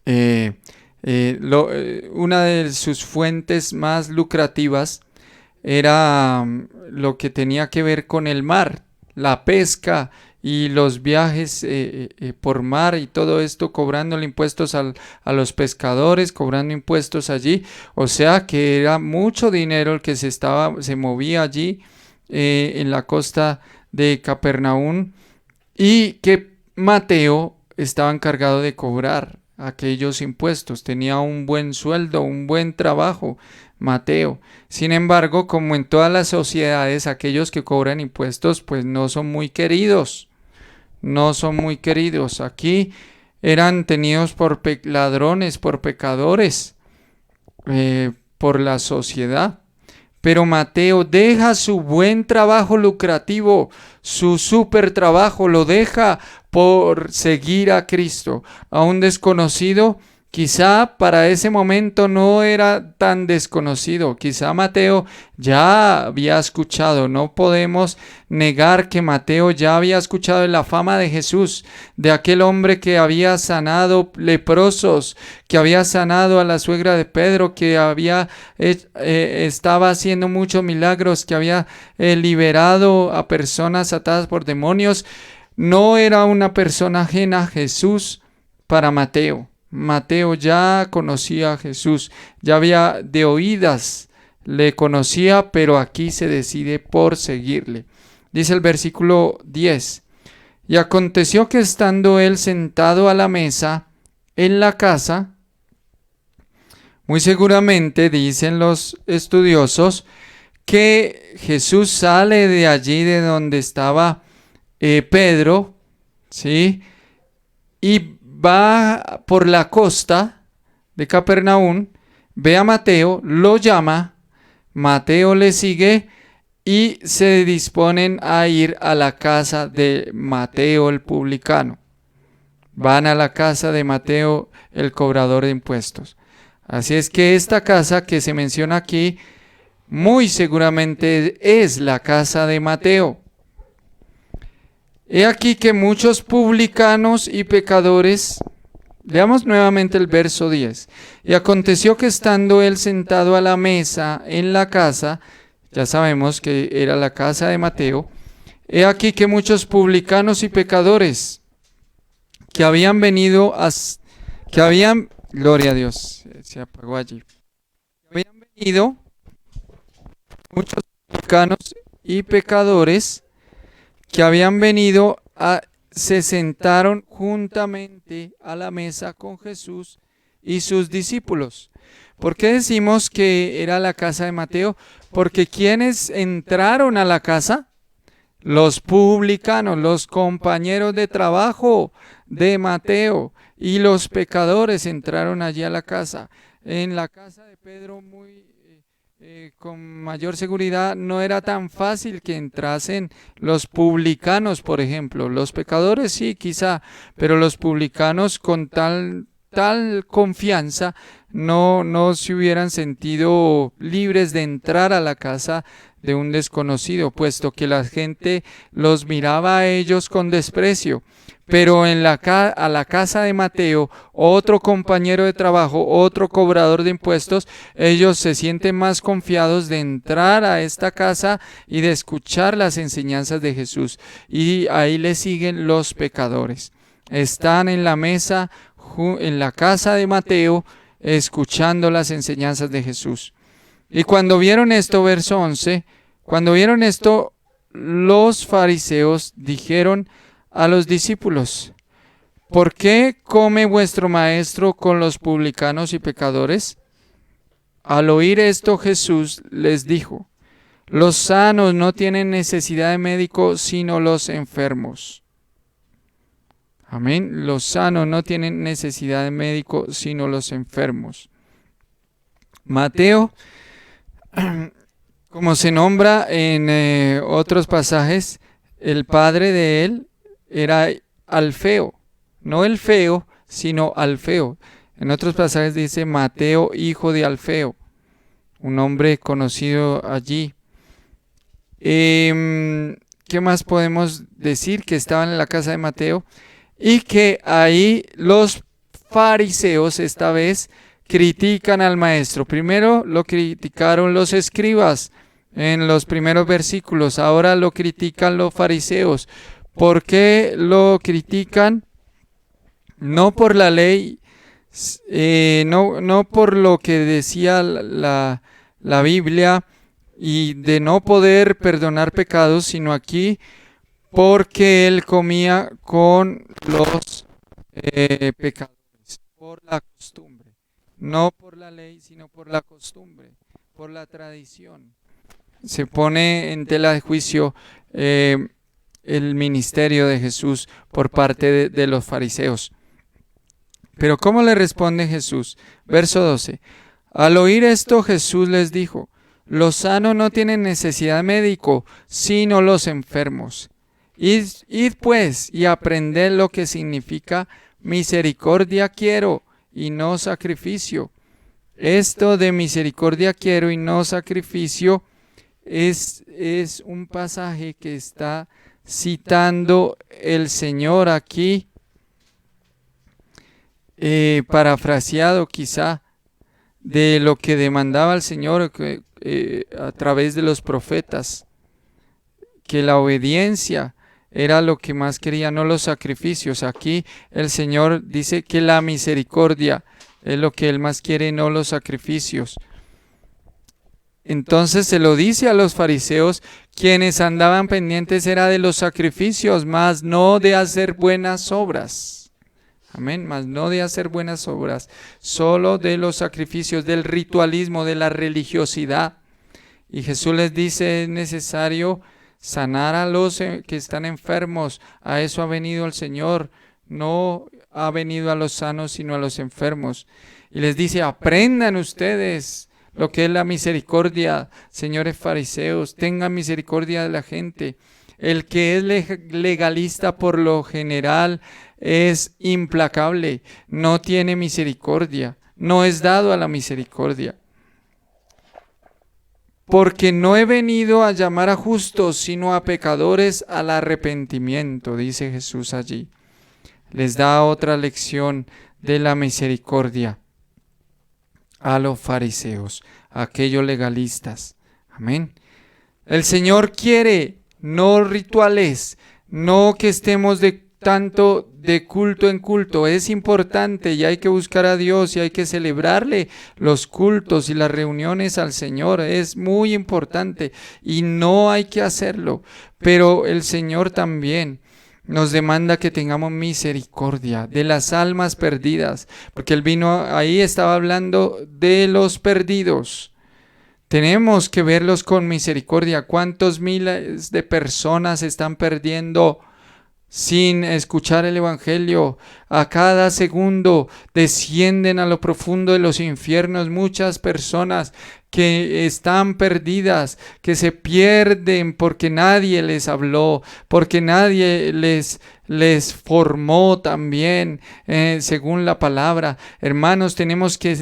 una de sus fuentes más lucrativas era lo que tenía que ver con el mar, la pesca y los viajes por mar y todo esto, cobrando impuestos a los pescadores, cobrando impuestos allí. O sea que era mucho dinero el que se movía allí en la costa de Capernaum, y que Mateo estaba encargado de cobrar aquellos impuestos. Tenía un buen sueldo, un buen trabajo, Mateo. Sin embargo, como en todas las sociedades, aquellos que cobran impuestos pues no son muy queridos. No son muy queridos. Aquí eran tenidos por ladrones, por pecadores, por la sociedad. Pero Mateo deja su buen trabajo lucrativo, su super trabajo, lo deja por seguir a Cristo. A un desconocido, quizá para ese momento no era tan desconocido. Quizá Mateo ya había escuchado. No podemos negar que Mateo ya había escuchado de la fama de Jesús, de aquel hombre que había sanado leprosos, que había sanado a la suegra de Pedro, que estaba haciendo muchos milagros, que había liberado a personas atadas por demonios. No era una persona ajena a Jesús para Mateo. Mateo ya conocía a Jesús, ya había de oídas, le conocía, pero aquí se decide por seguirle. Dice el versículo 10: y aconteció que estando él sentado a la mesa en la casa, muy seguramente dicen los estudiosos que Jesús sale de allí de donde estaba Pedro, ¿sí? Y va por la costa de Capernaum, ve a Mateo, lo llama, Mateo le sigue y se disponen a ir a la casa de Mateo el publicano. Van a la casa de Mateo el cobrador de impuestos. Así es que esta casa que se menciona aquí muy seguramente es la casa de Mateo. He aquí que muchos publicanos y pecadores, leamos nuevamente el verso 10. Y aconteció que estando él sentado a la mesa en la casa, ya sabemos que era la casa de Mateo, he aquí que muchos publicanos y pecadores que habían venido gloria a Dios, se apagó allí. Habían venido muchos publicanos y pecadores que habían venido se sentaron juntamente a la mesa con Jesús y sus discípulos. ¿Por qué decimos que era la casa de Mateo? Porque quienes entraron a la casa, los publicanos, los compañeros de trabajo de Mateo, y los pecadores entraron allí a la casa. En la casa de Pedro con mayor seguridad no era tan fácil que entrasen los publicanos, por ejemplo. Los pecadores sí, quizá, pero los publicanos con tal confianza no se hubieran sentido libres de entrar a la casa de un desconocido, puesto que la gente los miraba a ellos con desprecio. Pero a la casa de Mateo, otro compañero de trabajo, otro cobrador de impuestos, ellos se sienten más confiados de entrar a esta casa y de escuchar las enseñanzas de Jesús. Y ahí le siguen los pecadores. Están en la mesa, en la casa de Mateo, escuchando las enseñanzas de Jesús. Y cuando vieron esto, verso 11, cuando vieron esto, los fariseos dijeron a los discípulos: ¿por qué come vuestro maestro con los publicanos y pecadores? Al oír esto, Jesús les dijo: los sanos no tienen necesidad de médico, sino los enfermos. Amén. Los sanos no tienen necesidad de médico, sino los enfermos. Mateo, como se nombra en otros pasajes, el padre de él era Alfeo. No el feo, sino Alfeo. En otros pasajes dice Mateo, hijo de Alfeo, un hombre conocido allí. ¿Qué más podemos decir? Que estaban en la casa de Mateo y que ahí los fariseos esta vez critican al maestro. Primero lo criticaron los escribas en los primeros versículos, ahora lo critican los fariseos. ¿Por qué lo critican? No por la ley, no por lo que decía la Biblia y de no poder perdonar pecados, sino aquí porque él comía con los pecadores, por la costumbre. No por la ley, sino por la costumbre, por la tradición. Se pone en tela de juicio el ministerio de Jesús por parte de los fariseos. Pero ¿cómo le responde Jesús? Verso 12. Al oír esto, Jesús les dijo: los sanos no tienen necesidad de médico, sino los enfermos. Id pues y aprended lo que significa misericordia quiero y no sacrificio. Esto de misericordia quiero y no sacrificio es un pasaje que está citando el Señor aquí, parafraseado quizá de lo que demandaba el Señor a través de los profetas, que la obediencia era lo que más quería, no los sacrificios. Aquí el Señor dice que la misericordia es lo que Él más quiere, no los sacrificios. Entonces se lo dice a los fariseos, quienes andaban pendientes era de los sacrificios, mas no de hacer buenas obras. Amén, mas no de hacer buenas obras, solo de los sacrificios, del ritualismo, de la religiosidad. Y Jesús les dice: es necesario sanar a los que están enfermos. A eso ha venido el Señor. No ha venido a los sanos, sino a los enfermos. Y les dice: aprendan ustedes lo que es la misericordia, señores fariseos. Tengan misericordia de la gente. El que es legalista por lo general es implacable, no tiene misericordia, no es dado a la misericordia. Porque no he venido a llamar a justos, sino a pecadores al arrepentimiento, dice Jesús allí. Les da otra lección de la misericordia a los fariseos, a aquellos legalistas. Amén. El Señor quiere no rituales, no que estemos tanto de culto en culto. Es importante y hay que buscar a Dios y hay que celebrarle los cultos y las reuniones al Señor. Es muy importante y no hay que hacerlo. Pero el Señor también nos demanda que tengamos misericordia de las almas perdidas, porque Él vino ahí, estaba hablando de los perdidos. Tenemos que verlos con misericordia. ¿Cuántos miles de personas están perdiendo sin escuchar el Evangelio? A cada segundo descienden a lo profundo de los infiernos muchas personas que están perdidas, que se pierden porque nadie les habló, porque nadie les formó también según la palabra. Hermanos, tenemos que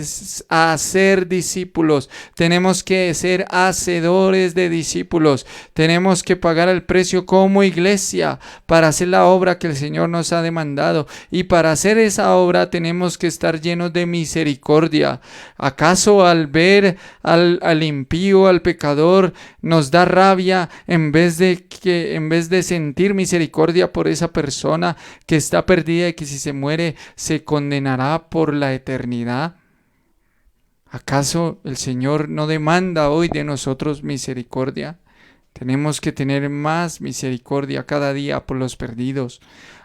hacer discípulos, tenemos que ser hacedores de discípulos, tenemos que pagar el precio como iglesia para hacer la obra que el Señor nos ha demandado, y para hacer esa obra tenemos que estar llenos de misericordia. ¿Acaso al ver al impío, al pecador, nos da rabia en vez de sentir misericordia por esa persona que está perdida y que si se muere se condenará por la eternidad? ¿Acaso el Señor no demanda hoy de nosotros misericordia? Tenemos que tener más misericordia cada día por los perdidos.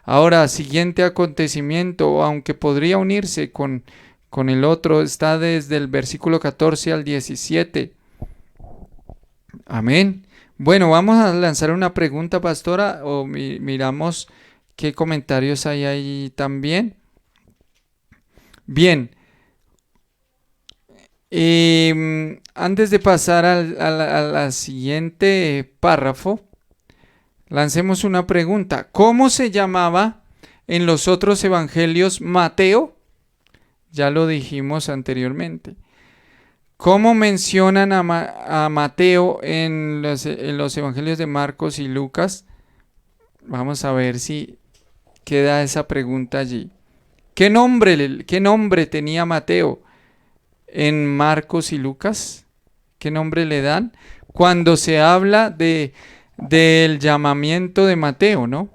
Ahora, siguiente acontecimiento, aunque podría unirse con el otro, está desde el versículo 14 al 17. Amén. Bueno, vamos a lanzar una pregunta, pastora, o miramos qué comentarios hay ahí también. Bien, antes de pasar al siguiente párrafo, lancemos una pregunta. ¿Cómo se llamaba en los otros evangelios Mateo? Ya lo dijimos anteriormente. ¿Cómo mencionan a Mateo en los evangelios de Marcos y Lucas? Vamos a ver si queda esa pregunta allí. ¿Qué nombre tenía Mateo en Marcos y Lucas? ¿Qué nombre le dan? Cuando se habla del llamamiento de Mateo, ¿no?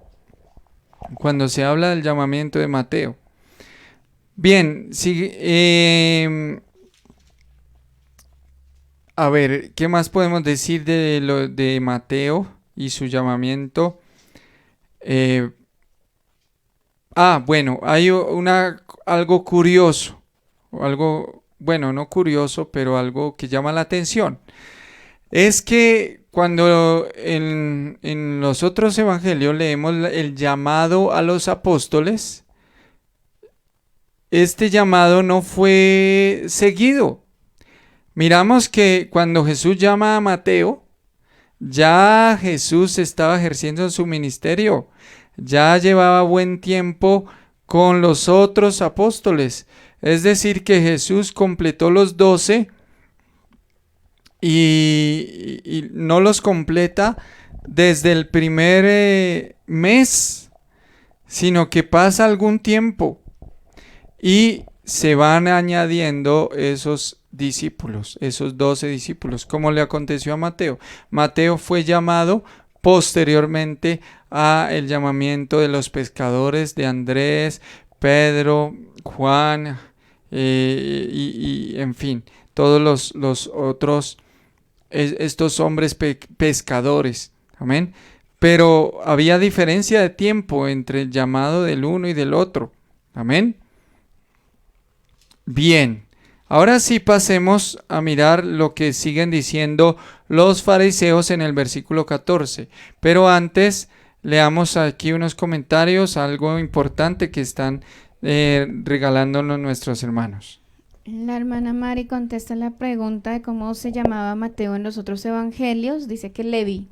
Cuando se habla del llamamiento de Mateo. Bien, a ver, ¿qué más podemos decir de Mateo y su llamamiento? Bueno, hay algo curioso, algo, bueno, no curioso, pero algo que llama la atención. Es que cuando en los otros evangelios leemos el llamado a los apóstoles, este llamado no fue seguido. Miramos que cuando Jesús llama a Mateo, ya Jesús estaba ejerciendo su ministerio, ya llevaba buen tiempo con los otros apóstoles. Es decir, que Jesús completó los 12 y no los completa desde el primer mes, sino que pasa algún tiempo y se van añadiendo esos discípulos, esos 12 discípulos, como le aconteció a Mateo. Mateo fue llamado posteriormente a el llamamiento de los pescadores de Andrés, Pedro, Juan y en fin, todos los otros, estos hombres pescadores. Amén. Pero había diferencia de tiempo entre el llamado del uno y del otro. Amén. Bien, ahora sí pasemos a mirar lo que siguen diciendo los fariseos en el versículo 14. Pero antes leamos aquí unos comentarios, algo importante que están regalándonos nuestros hermanos. La hermana Mari contesta la pregunta de cómo se llamaba Mateo en los otros evangelios. Dice que Levi.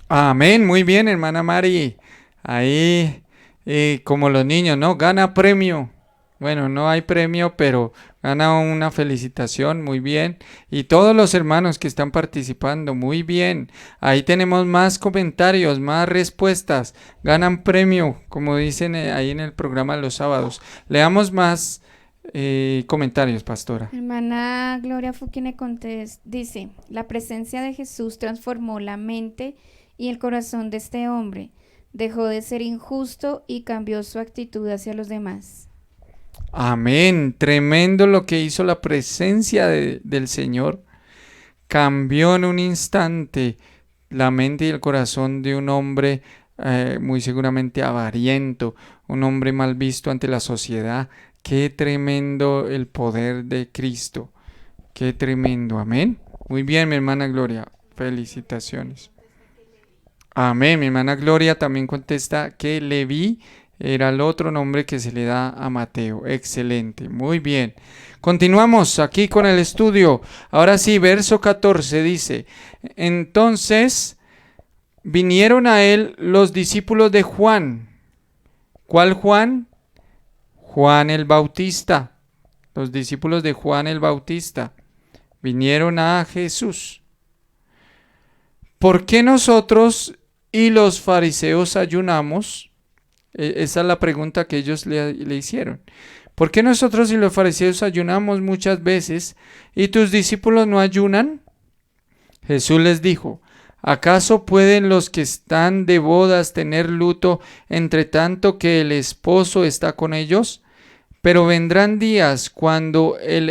Amén, muy bien, hermana Mari. Ahí, como los niños, ¿no? Gana premio. Bueno, no hay premio, pero gana una felicitación, muy bien. Y todos los hermanos que están participando, muy bien. Ahí tenemos más comentarios, más respuestas. Ganan premio, como dicen ahí en el programa de los sábados. Leamos más comentarios, pastora. Hermana Gloria Fuquine dice, la presencia de Jesús transformó la mente y el corazón de este hombre. Dejó de ser injusto y cambió su actitud hacia los demás. Amén, tremendo lo que hizo la presencia del Señor. Cambió en un instante la mente y el corazón de un hombre muy seguramente avariento, un hombre mal visto ante la sociedad. Qué tremendo el poder de Cristo, qué tremendo, amén. Muy bien, mi hermana Gloria, felicitaciones. Amén, mi hermana Gloria también contesta que Leví era el otro nombre que se le da a Mateo. Excelente, muy bien. Continuamos aquí con el estudio. Ahora sí, verso 14 dice, entonces vinieron a él los discípulos de Juan. ¿Cuál Juan? Juan el Bautista. Los discípulos de Juan el Bautista vinieron a Jesús. ¿Por qué nosotros y los fariseos ayunamos? Esa es la pregunta que ellos le hicieron. ¿Por qué nosotros y los fariseos ayunamos muchas veces y tus discípulos no ayunan? Jesús les dijo, ¿acaso pueden los que están de bodas tener luto entre tanto que el esposo está con ellos? Pero vendrán días cuando el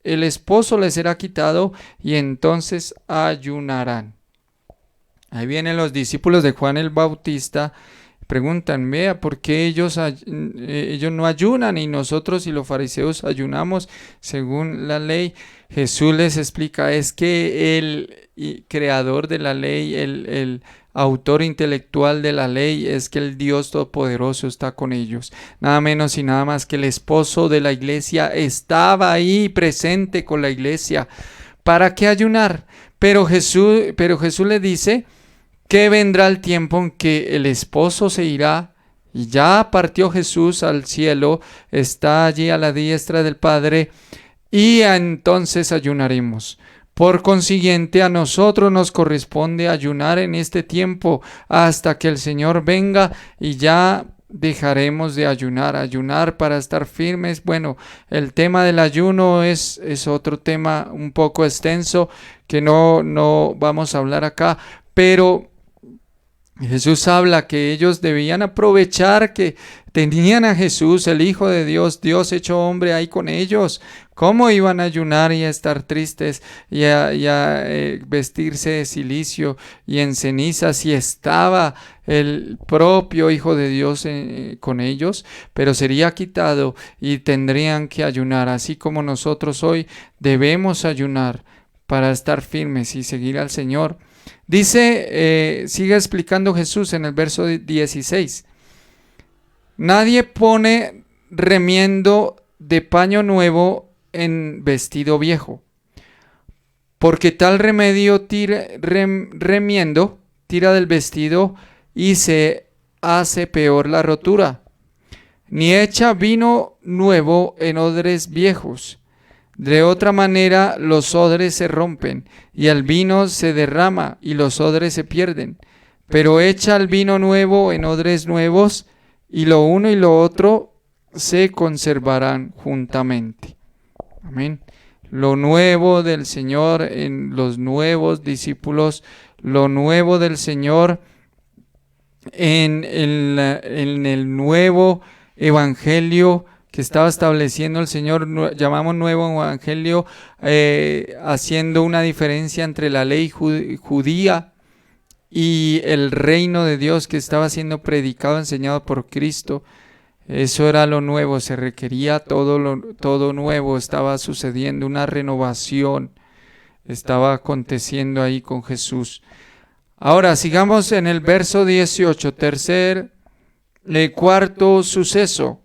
esposo les será quitado y entonces ayunarán. Ahí vienen los discípulos de Juan el Bautista preguntan, vea, ¿por qué ellos no ayunan y nosotros y los fariseos ayunamos según la ley? Jesús les explica, es que el creador de la ley, el autor intelectual de la ley, es que el Dios Todopoderoso está con ellos. Nada menos y nada más que el esposo de la iglesia estaba ahí presente con la iglesia. ¿Para qué ayunar? Pero Jesús le dice que vendrá el tiempo en que el esposo se irá y ya partió Jesús al cielo, está allí a la diestra del Padre y entonces ayunaremos. Por consiguiente, a nosotros nos corresponde ayunar en este tiempo hasta que el Señor venga y ya dejaremos de ayunar para estar firmes. Bueno, el tema del ayuno es otro tema un poco extenso que no vamos a hablar acá, pero Jesús habla que ellos debían aprovechar que tenían a Jesús, el Hijo de Dios, Dios hecho hombre, ahí con ellos. ¿Cómo iban a ayunar y a estar tristes y a vestirse de cilicio y en ceniza si estaba el propio Hijo de Dios con ellos? Pero sería quitado y tendrían que ayunar, así como nosotros hoy debemos ayunar para estar firmes y seguir al Señor. Dice, sigue explicando Jesús en el verso 16. Nadie pone remiendo de paño nuevo en vestido viejo, porque tal remiendo tira del vestido y se hace peor la rotura. Ni echa vino nuevo en odres viejos. De otra manera los odres se rompen y el vino se derrama y los odres se pierden. Pero echa el vino nuevo en odres nuevos y lo uno y lo otro se conservarán juntamente. Amén. Lo nuevo del Señor en los nuevos discípulos, lo nuevo del Señor en el nuevo evangelio que estaba estableciendo el Señor, llamamos nuevo evangelio, haciendo una diferencia entre la ley judía y el reino de Dios que estaba siendo predicado, enseñado por Cristo. Eso era lo nuevo, se requería todo nuevo, estaba sucediendo una renovación, estaba aconteciendo ahí con Jesús. Ahora sigamos en el verso 18, cuarto suceso.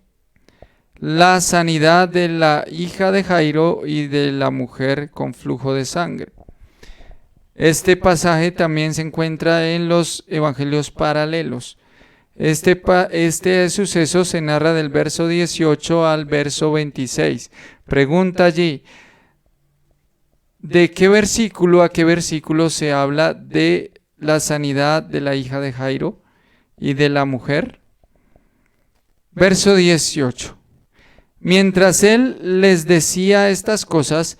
La sanidad de la hija de Jairo y de la mujer con flujo de sangre. Este pasaje también se encuentra en los evangelios paralelos. Este suceso se narra del verso 18 al verso 26. Pregunta allí, ¿de qué versículo a qué versículo se habla de la sanidad de la hija de Jairo y de la mujer? Verso 18. Mientras él les decía estas cosas,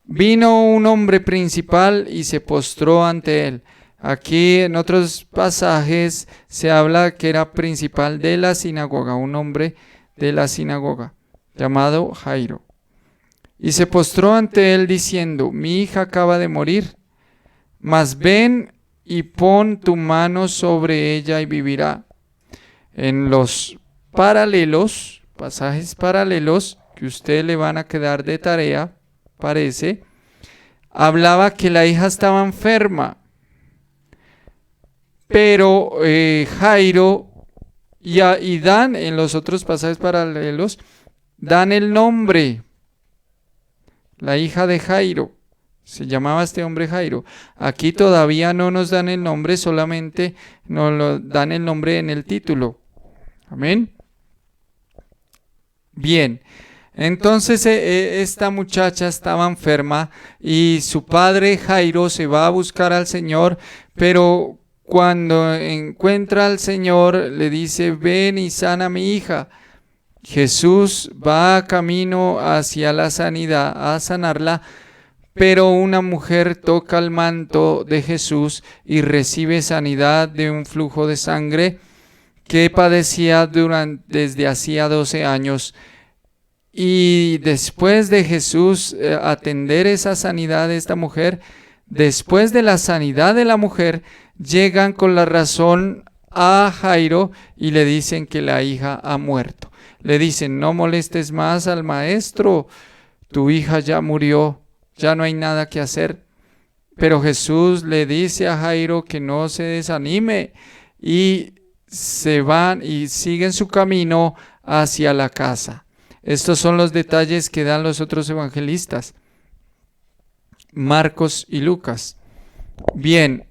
vino un hombre principal y se postró ante él. Aquí en otros pasajes se habla que era principal de la sinagoga, un hombre de la sinagoga llamado Jairo. Y se postró ante él diciendo, mi hija acaba de morir, mas ven y pon tu mano sobre ella y vivirá. En los pasajes paralelos que usted le van a quedar de tarea, parece, hablaba que la hija estaba enferma, pero Jairo y dan en los otros pasajes paralelos, dan el nombre, la hija de Jairo, se llamaba este hombre Jairo. Aquí todavía no nos dan el nombre, solamente nos lo dan el nombre en el título. Amén. Bien, entonces esta muchacha estaba enferma y su padre Jairo se va a buscar al Señor, pero cuando encuentra al Señor le dice, ven y sana a mi hija. Jesús va camino hacia la sanidad, a sanarla, pero una mujer toca el manto de Jesús y recibe sanidad de un flujo de sangre que padecía desde hacía 12 años. Y después de Jesús atender esa sanidad de esta mujer, después de la sanidad de la mujer, llegan con la razón a Jairo y le dicen que la hija ha muerto. Le dicen: no molestes más al maestro, tu hija ya murió, ya no hay nada que hacer. Pero Jesús le dice a Jairo que no se desanime y se van y siguen su camino hacia la casa. Estos son los detalles que dan los otros evangelistas, Marcos y Lucas. Bien,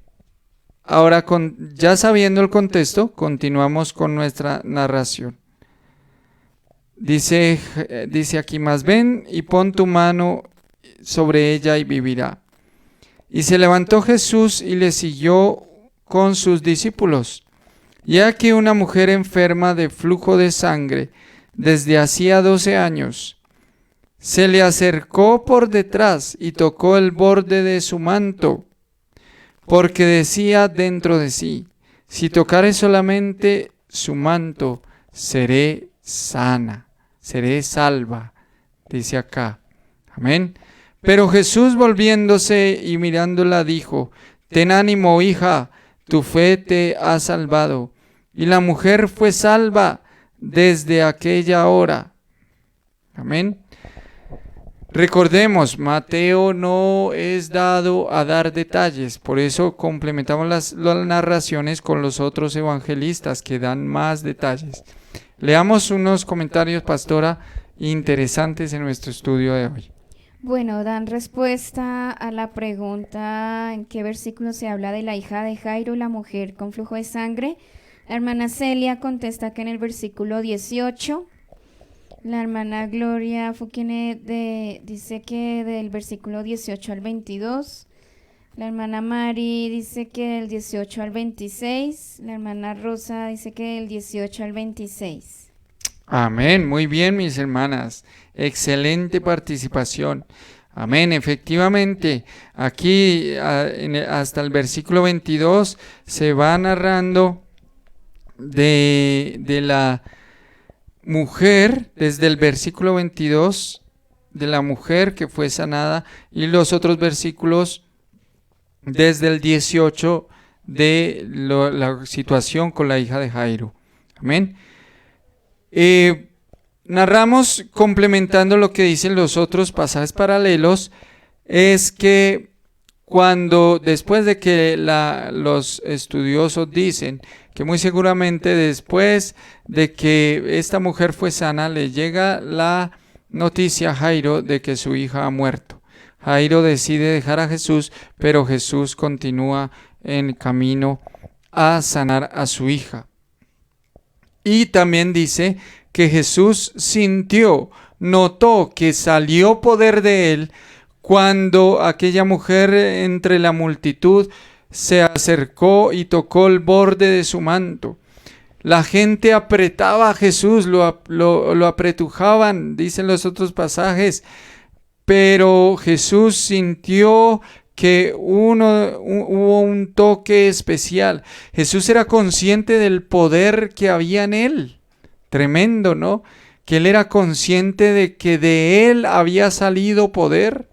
ahora ya sabiendo el contexto, continuamos con nuestra narración. Dice aquí: mas ven y pon tu mano sobre ella y vivirá. Y se levantó Jesús y le siguió con sus discípulos. Y aquí una mujer enferma de flujo de sangre desde hacía 12 años se le acercó por detrás y tocó el borde de su manto, porque decía dentro de sí: si tocare solamente su manto, seré sana, seré salva. Dice acá. Amén. Pero Jesús, volviéndose y mirándola, dijo: ten ánimo, hija, tu fe te ha salvado. Y la mujer fue salva desde aquella hora. Amén. Recordemos, Mateo no es dado a dar detalles, por eso complementamos las narraciones con los otros evangelistas que dan más detalles. Leamos unos comentarios, pastora, interesantes en nuestro estudio de hoy. Bueno, dan respuesta a la pregunta en qué versículo se habla de la hija de Jairo, la mujer con flujo de sangre. La hermana Celia contesta que en el versículo 18. La hermana Gloria Fuquine dice que del versículo 18 al 22. La hermana Mari dice que del 18 al 26. La hermana Rosa dice que del 18 al 26. Amén, muy bien, mis hermanas, excelente participación. Amén, efectivamente, aquí hasta el versículo 22 se va narrando de la mujer, desde el versículo 22, de la mujer que fue sanada, y los otros versículos desde el 18 de la situación con la hija de Jairo. Amén. Narramos, complementando lo que dicen los otros pasajes paralelos, es que después de que los estudiosos dicen que muy seguramente después de que esta mujer fue sana, le llega la noticia a Jairo de que su hija ha muerto. Jairo decide dejar a Jesús, pero Jesús continúa en camino a sanar a su hija. Y también dice que Jesús notó que salió poder de él cuando aquella mujer entre la multitud se acercó y tocó el borde de su manto. La gente apretaba a Jesús, lo apretujaban, dicen los otros pasajes, pero Jesús sintió que hubo un toque especial. Jesús era consciente del poder que había en él. Tremendo, ¿no? Que él era consciente de que de él había salido poder.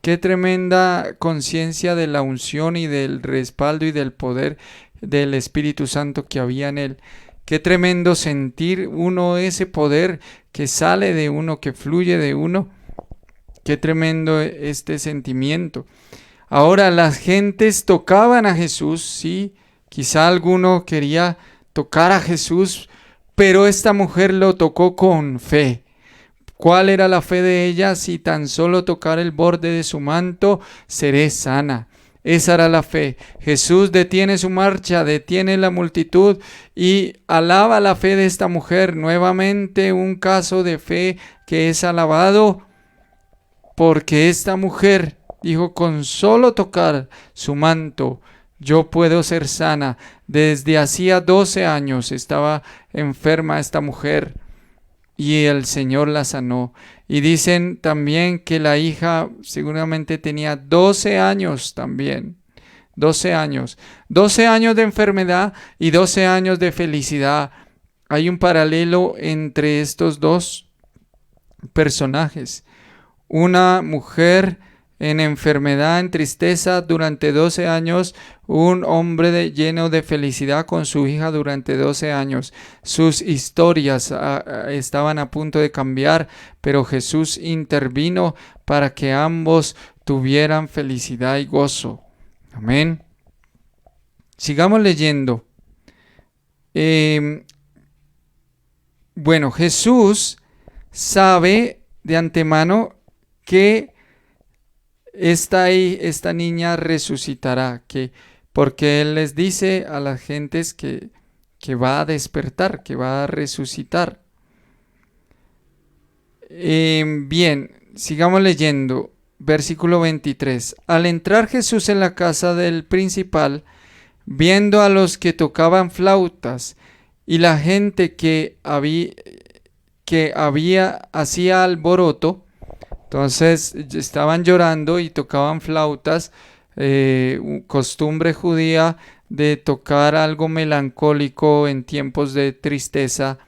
Qué tremenda conciencia de la unción y del respaldo y del poder del Espíritu Santo que había en él. Qué tremendo sentir uno ese poder que sale de uno, que fluye de uno. Qué tremendo este sentimiento. Ahora, las gentes tocaban a Jesús, sí, quizá alguno quería tocar a Jesús, pero esta mujer lo tocó con fe. ¿Cuál era la fe de ella? Si tan solo tocar el borde de su manto, seré sana. Esa era la fe. Jesús detiene su marcha, detiene la multitud y alaba la fe de esta mujer. Nuevamente un caso de fe que es alabado, porque esta mujer dijo: con solo tocar su manto, yo puedo ser sana. Desde hacía 12 años estaba enferma esta mujer y el Señor la sanó. Y dicen también que la hija seguramente tenía 12 años también. 12 años. 12 años de enfermedad y 12 años de felicidad. Hay un paralelo entre estos dos personajes. Una mujer en enfermedad, en tristeza durante 12 años, un hombre lleno de felicidad con su hija durante 12 años. Sus historias estaban a punto de cambiar, pero Jesús intervino para que ambos tuvieran felicidad y gozo. Amén. Sigamos leyendo. Bueno, Jesús sabe de antemano que esta niña resucitará, porque Él les dice a las gentes que va a despertar, que va a resucitar. Bien, sigamos leyendo. Versículo 23. Al entrar Jesús en la casa del principal, viendo a los que tocaban flautas y la gente que hacía alboroto, entonces estaban llorando y tocaban flautas, costumbre judía de tocar algo melancólico en tiempos de tristeza.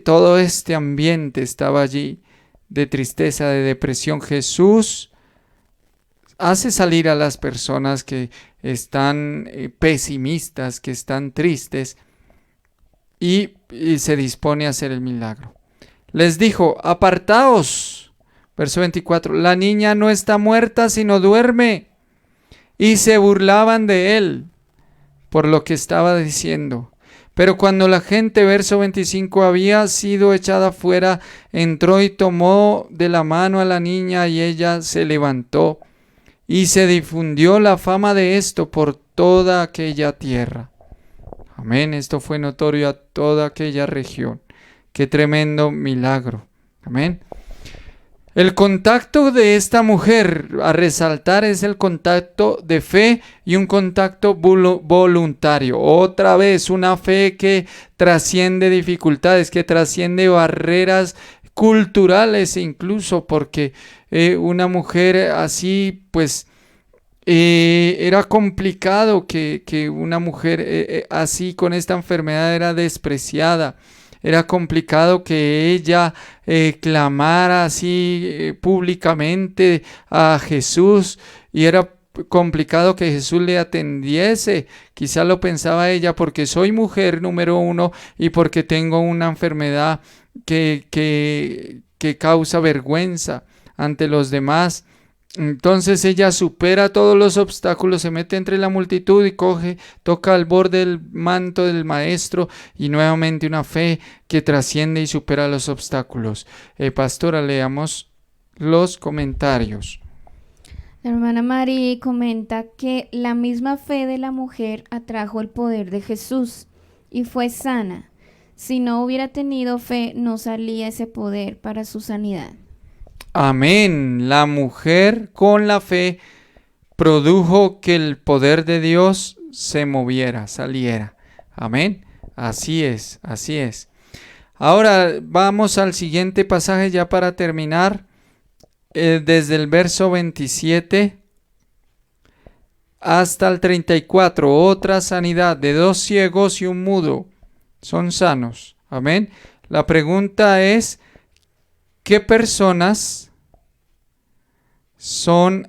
Todo este ambiente estaba allí de tristeza, de depresión. Jesús hace salir a las personas que están pesimistas, que están tristes, y se dispone a hacer el milagro. Les dijo: apartaos. Verso 24. La niña no está muerta, sino duerme. Y se burlaban de él por lo que estaba diciendo. Pero cuando la gente, verso 25, había sido echada fuera, entró y tomó de la mano a la niña, y ella se levantó. Y se difundió la fama de esto por toda aquella tierra. Amén. Esto fue notorio a toda aquella región. Qué tremendo milagro. Amén. El contacto de esta mujer a resaltar es el contacto de fe y un contacto voluntario. Otra vez, una fe que trasciende dificultades, que trasciende barreras culturales incluso, porque una mujer así, pues, era complicado que una mujer así con esta enfermedad era despreciada. Era complicado que ella clamara así públicamente a Jesús, y era complicado que Jesús le atendiese. Quizá lo pensaba ella: porque soy mujer, número uno, y porque tengo una enfermedad que causa vergüenza ante los demás. Entonces ella supera todos los obstáculos, se mete entre la multitud y toca al borde del manto del maestro, y nuevamente una fe que trasciende y supera los obstáculos. Pastora, leamos los comentarios. La hermana Mari comenta que la misma fe de la mujer atrajo el poder de Jesús y fue sana. Si no hubiera tenido fe, no salía ese poder para su sanidad. Amén. La mujer con la fe produjo que el poder de Dios se moviera, saliera. Amén. Así es, así es. Ahora vamos al siguiente pasaje ya para terminar. Desde el verso 27 hasta el 34. Otra sanidad de 2 ciegos y un mudo. Son sanos. Amén. La pregunta es: ¿qué personas son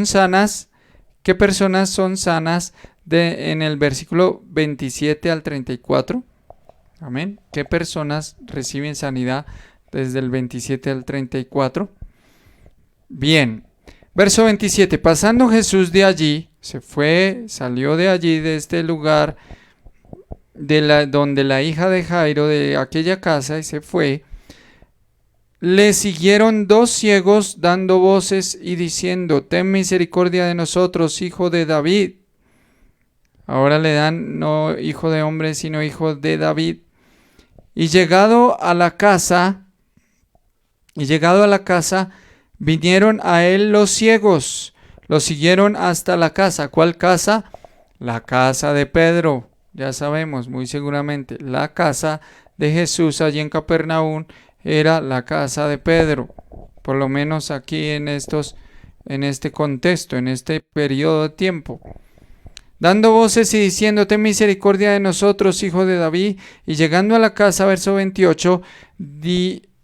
sanas? ¿Qué personas son sanas en el versículo 27 al 34? Amén. ¿Qué personas reciben sanidad desde el 27 al 34? Bien. Verso 27. Pasando Jesús de allí, salió de allí, de este lugar, donde la hija de Jairo, de aquella casa, y se fue. Le siguieron 2 ciegos dando voces y diciendo: ten misericordia de nosotros, hijo de David. Ahora le dan no hijo de hombre, sino hijo de David. Y llegado a la casa, vinieron a él los ciegos. Lo siguieron hasta la casa. ¿Cuál casa? La casa de Pedro. Ya sabemos, muy seguramente, la casa de Jesús allí en Capernaum era la casa de Pedro. Por lo menos aquí en este contexto, en este periodo de tiempo. Dando voces y diciendo: ten misericordia de nosotros, hijo de David. Y llegando a la casa, verso 28,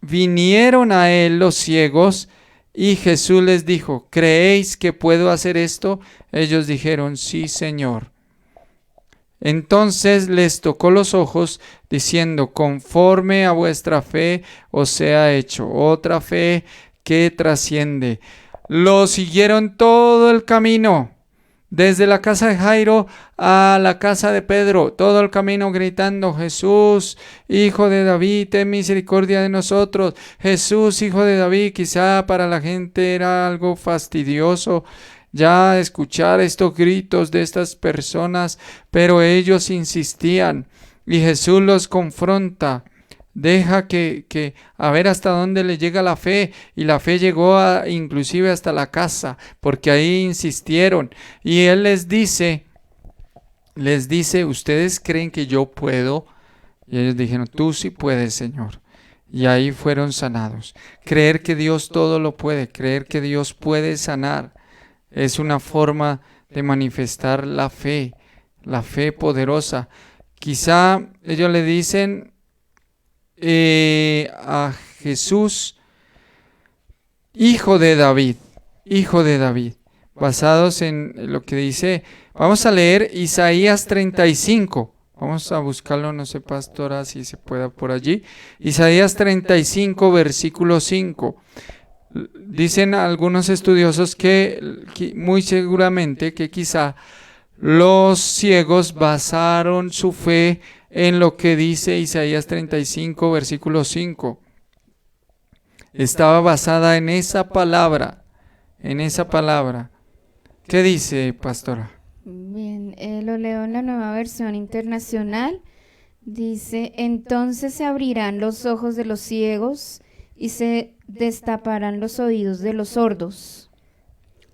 vinieron a él los ciegos y Jesús les dijo: ¿creéis que puedo hacer esto? Ellos dijeron: sí, Señor. Entonces les tocó los ojos, diciendo: conforme a vuestra fe os sea hecho. Otra fe que trasciende. Lo siguieron todo el camino, desde la casa de Jairo a la casa de Pedro, todo el camino gritando: Jesús, Hijo de David, ten misericordia de nosotros. Jesús, Hijo de David. Quizá para la gente era algo fastidioso ya escuchar estos gritos de estas personas, pero ellos insistían y Jesús los confronta. Deja que a ver hasta dónde le llega la fe, y la fe llegó inclusive hasta la casa, porque ahí insistieron, y él les dice, ¿ustedes creen que yo puedo? Y ellos dijeron: tú sí puedes, Señor. Y ahí fueron sanados. Creer que Dios todo lo puede, creer que Dios puede sanar, es una forma de manifestar la fe poderosa. Quizá ellos le dicen a Jesús: Hijo de David, basados en lo que dice. Vamos a leer Isaías 35. Vamos a buscarlo, no sé, pastora, si se pueda por allí. Isaías 35, versículo 5. Dicen algunos estudiosos que muy seguramente que quizá los ciegos basaron su fe en lo que dice Isaías 35, versículo 5. Estaba basada en esa palabra. ¿Qué dice, pastora? Bien, lo leo en la Nueva Versión Internacional. Dice: entonces se abrirán los ojos de los ciegos y se destaparán los oídos de los sordos.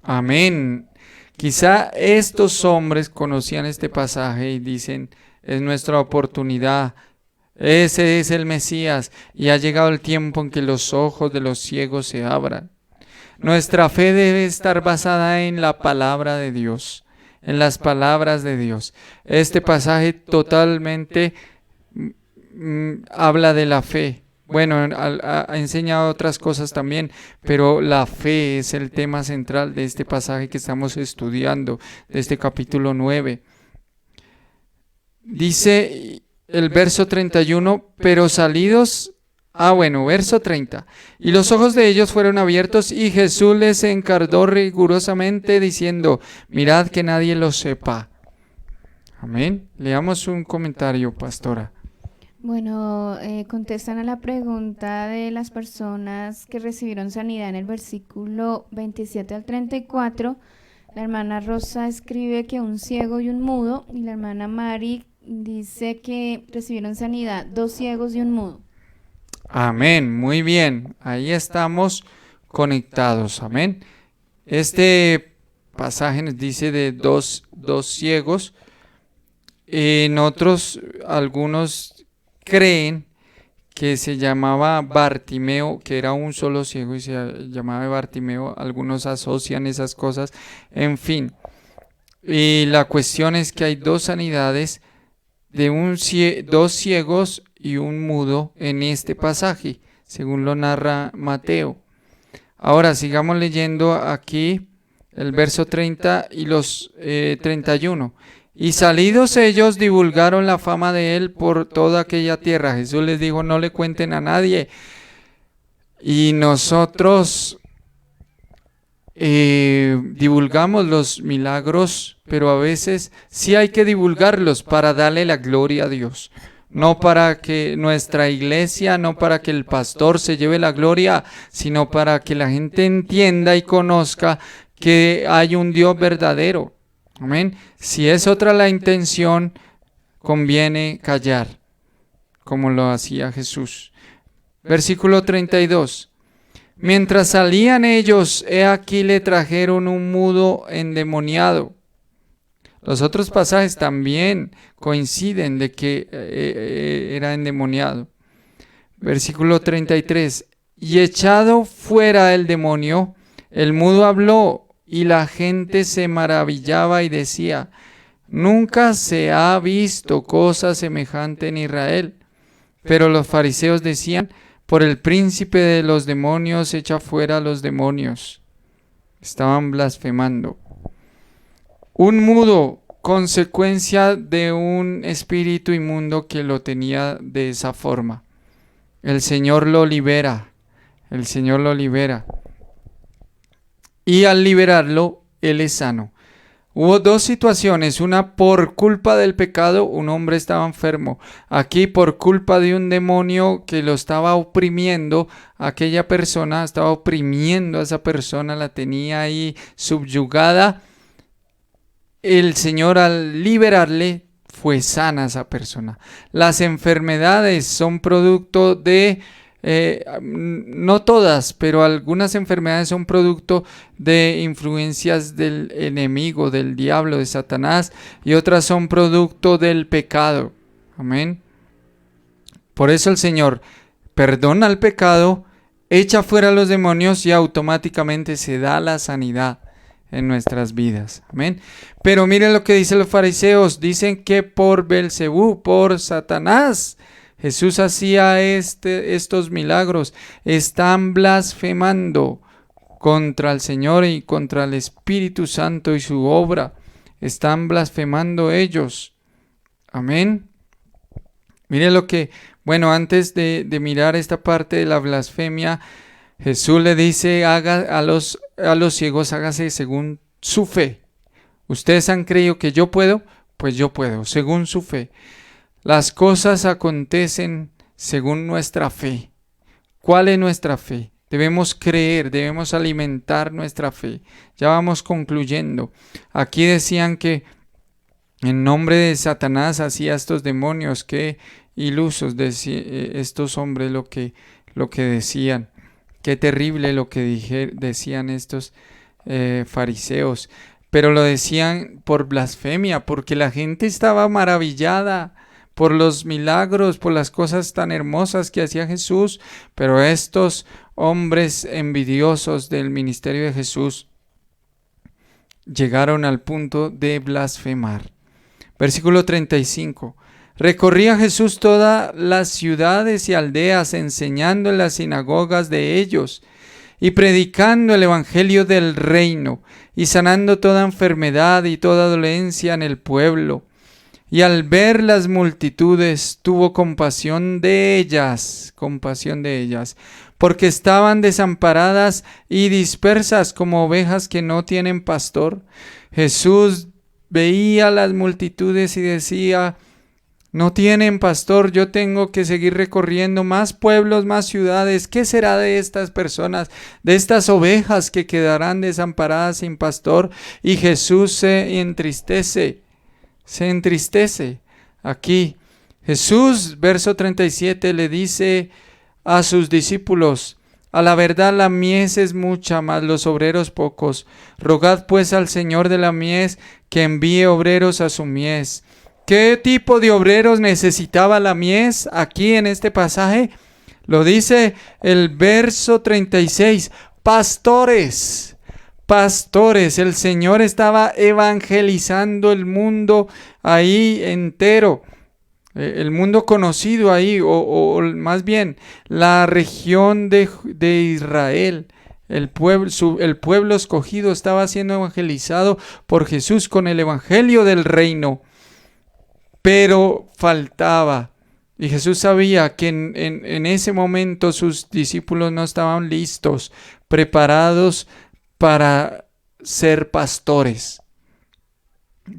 Amén. Quizá estos hombres conocían este pasaje y dicen: es nuestra oportunidad, ese es el Mesías, y ha llegado el tiempo en que los ojos de los ciegos se abran. Nuestra fe debe estar basada en la palabra de Dios, en las palabras de Dios. Este pasaje totalmente habla de la fe. Bueno, ha enseñado otras cosas también, pero la fe es el tema central de este pasaje que estamos estudiando, de este capítulo 9. Dice el verso 31, pero salidos... verso 30. Y los ojos de ellos fueron abiertos y Jesús les encargó rigurosamente diciendo: mirad que nadie lo sepa. Amén. Leamos un comentario, pastora. Bueno, contestan a la pregunta de las personas que recibieron sanidad en el versículo 27 al 34. La hermana Rosa escribe que un ciego y un mudo, y la hermana Mari dice que recibieron sanidad 2 ciegos y un mudo. Amén, muy bien, ahí estamos conectados, amén. Este pasaje nos dice de dos ciegos. En otros, algunos creen que se llamaba Bartimeo, que era un solo ciego y se llamaba Bartimeo. Algunos asocian esas cosas, en fin. Y la cuestión es que hay 2 sanidades de 2 ciegos y un mudo en este pasaje, según lo narra Mateo. Ahora sigamos leyendo aquí el verso 30 y los 31. Y salidos ellos divulgaron la fama de él por toda aquella tierra. Jesús les dijo: no le cuenten a nadie. Y nosotros divulgamos los milagros, pero a veces sí hay que divulgarlos para darle la gloria a Dios. No para que nuestra iglesia, no para que el pastor se lleve la gloria, sino para que la gente entienda y conozca que hay un Dios verdadero. Amén. Si es otra la intención, conviene callar, como lo hacía Jesús. Versículo 32. Mientras salían ellos, he aquí le trajeron un mudo endemoniado. Los otros pasajes también coinciden de que era endemoniado. Versículo 33. Y echado fuera el demonio, el mudo habló, y la gente se maravillaba y decía: nunca se ha visto cosa semejante en Israel. Pero los fariseos decían: por el príncipe de los demonios, echa fuera a los demonios. Estaban blasfemando. Un mudo, consecuencia de un espíritu inmundo que lo tenía de esa forma. El Señor lo libera. El Señor lo libera. Y al liberarlo, Él es sano. Hubo dos situaciones, una por culpa del pecado, un hombre estaba enfermo. Aquí por culpa de un demonio que lo estaba oprimiendo, aquella persona estaba oprimiendo a esa persona, la tenía ahí subyugada. El Señor al liberarle fue sana esa persona. Las enfermedades son producto de... no todas, pero algunas enfermedades son producto de influencias del enemigo, del diablo, de Satanás, y otras son producto del pecado. Amén. Por eso el Señor perdona el pecado, echa fuera a los demonios y automáticamente se da la sanidad en nuestras vidas. Amén. Pero miren lo que dicen los fariseos. Dicen que por Belcebú, por Satanás, Jesús hacía estos milagros. Están blasfemando contra el Señor y contra el Espíritu Santo y su obra. Están blasfemando ellos. Amén. Miren lo que, bueno, antes de mirar esta parte de la blasfemia, Jesús le dice a los ciegos, hágase según su fe. Ustedes han creído que yo puedo, pues yo puedo, según su fe. Las cosas acontecen según nuestra fe. ¿Cuál es nuestra fe? Debemos creer, debemos alimentar nuestra fe. Ya vamos concluyendo. Aquí decían que en nombre de Satanás hacía estos demonios. Qué ilusos estos hombres lo que decían. Qué terrible lo que decían estos fariseos. Pero lo decían por blasfemia, porque la gente estaba maravillada por los milagros, por las cosas tan hermosas que hacía Jesús, pero estos hombres envidiosos del ministerio de Jesús llegaron al punto de blasfemar. Versículo 35. Recorría Jesús todas las ciudades y aldeas, enseñando en las sinagogas de ellos y predicando el evangelio del reino y sanando toda enfermedad y toda dolencia en el pueblo. Y al ver las multitudes, tuvo compasión de ellas, porque estaban desamparadas y dispersas como ovejas que no tienen pastor. Jesús veía las multitudes y decía: no tienen pastor, yo tengo que seguir recorriendo más pueblos, más ciudades. ¿Qué será de estas personas, de estas ovejas que quedarán desamparadas sin pastor? Y Jesús se entristece. Aquí Jesús, verso 37, le dice a sus discípulos: a la verdad la mies es mucha, mas los obreros pocos. Rogad pues al Señor de la mies que envíe obreros a su mies. ¿Qué tipo de obreros necesitaba la mies aquí en este pasaje? Lo dice el verso 36, pastores. Pastores, el Señor estaba evangelizando el mundo ahí entero, el mundo conocido ahí, o más bien la región de Israel. El pueblo escogido estaba siendo evangelizado por Jesús con el evangelio del reino, pero faltaba. Y Jesús sabía que en ese momento sus discípulos no estaban listos, preparados para ser pastores.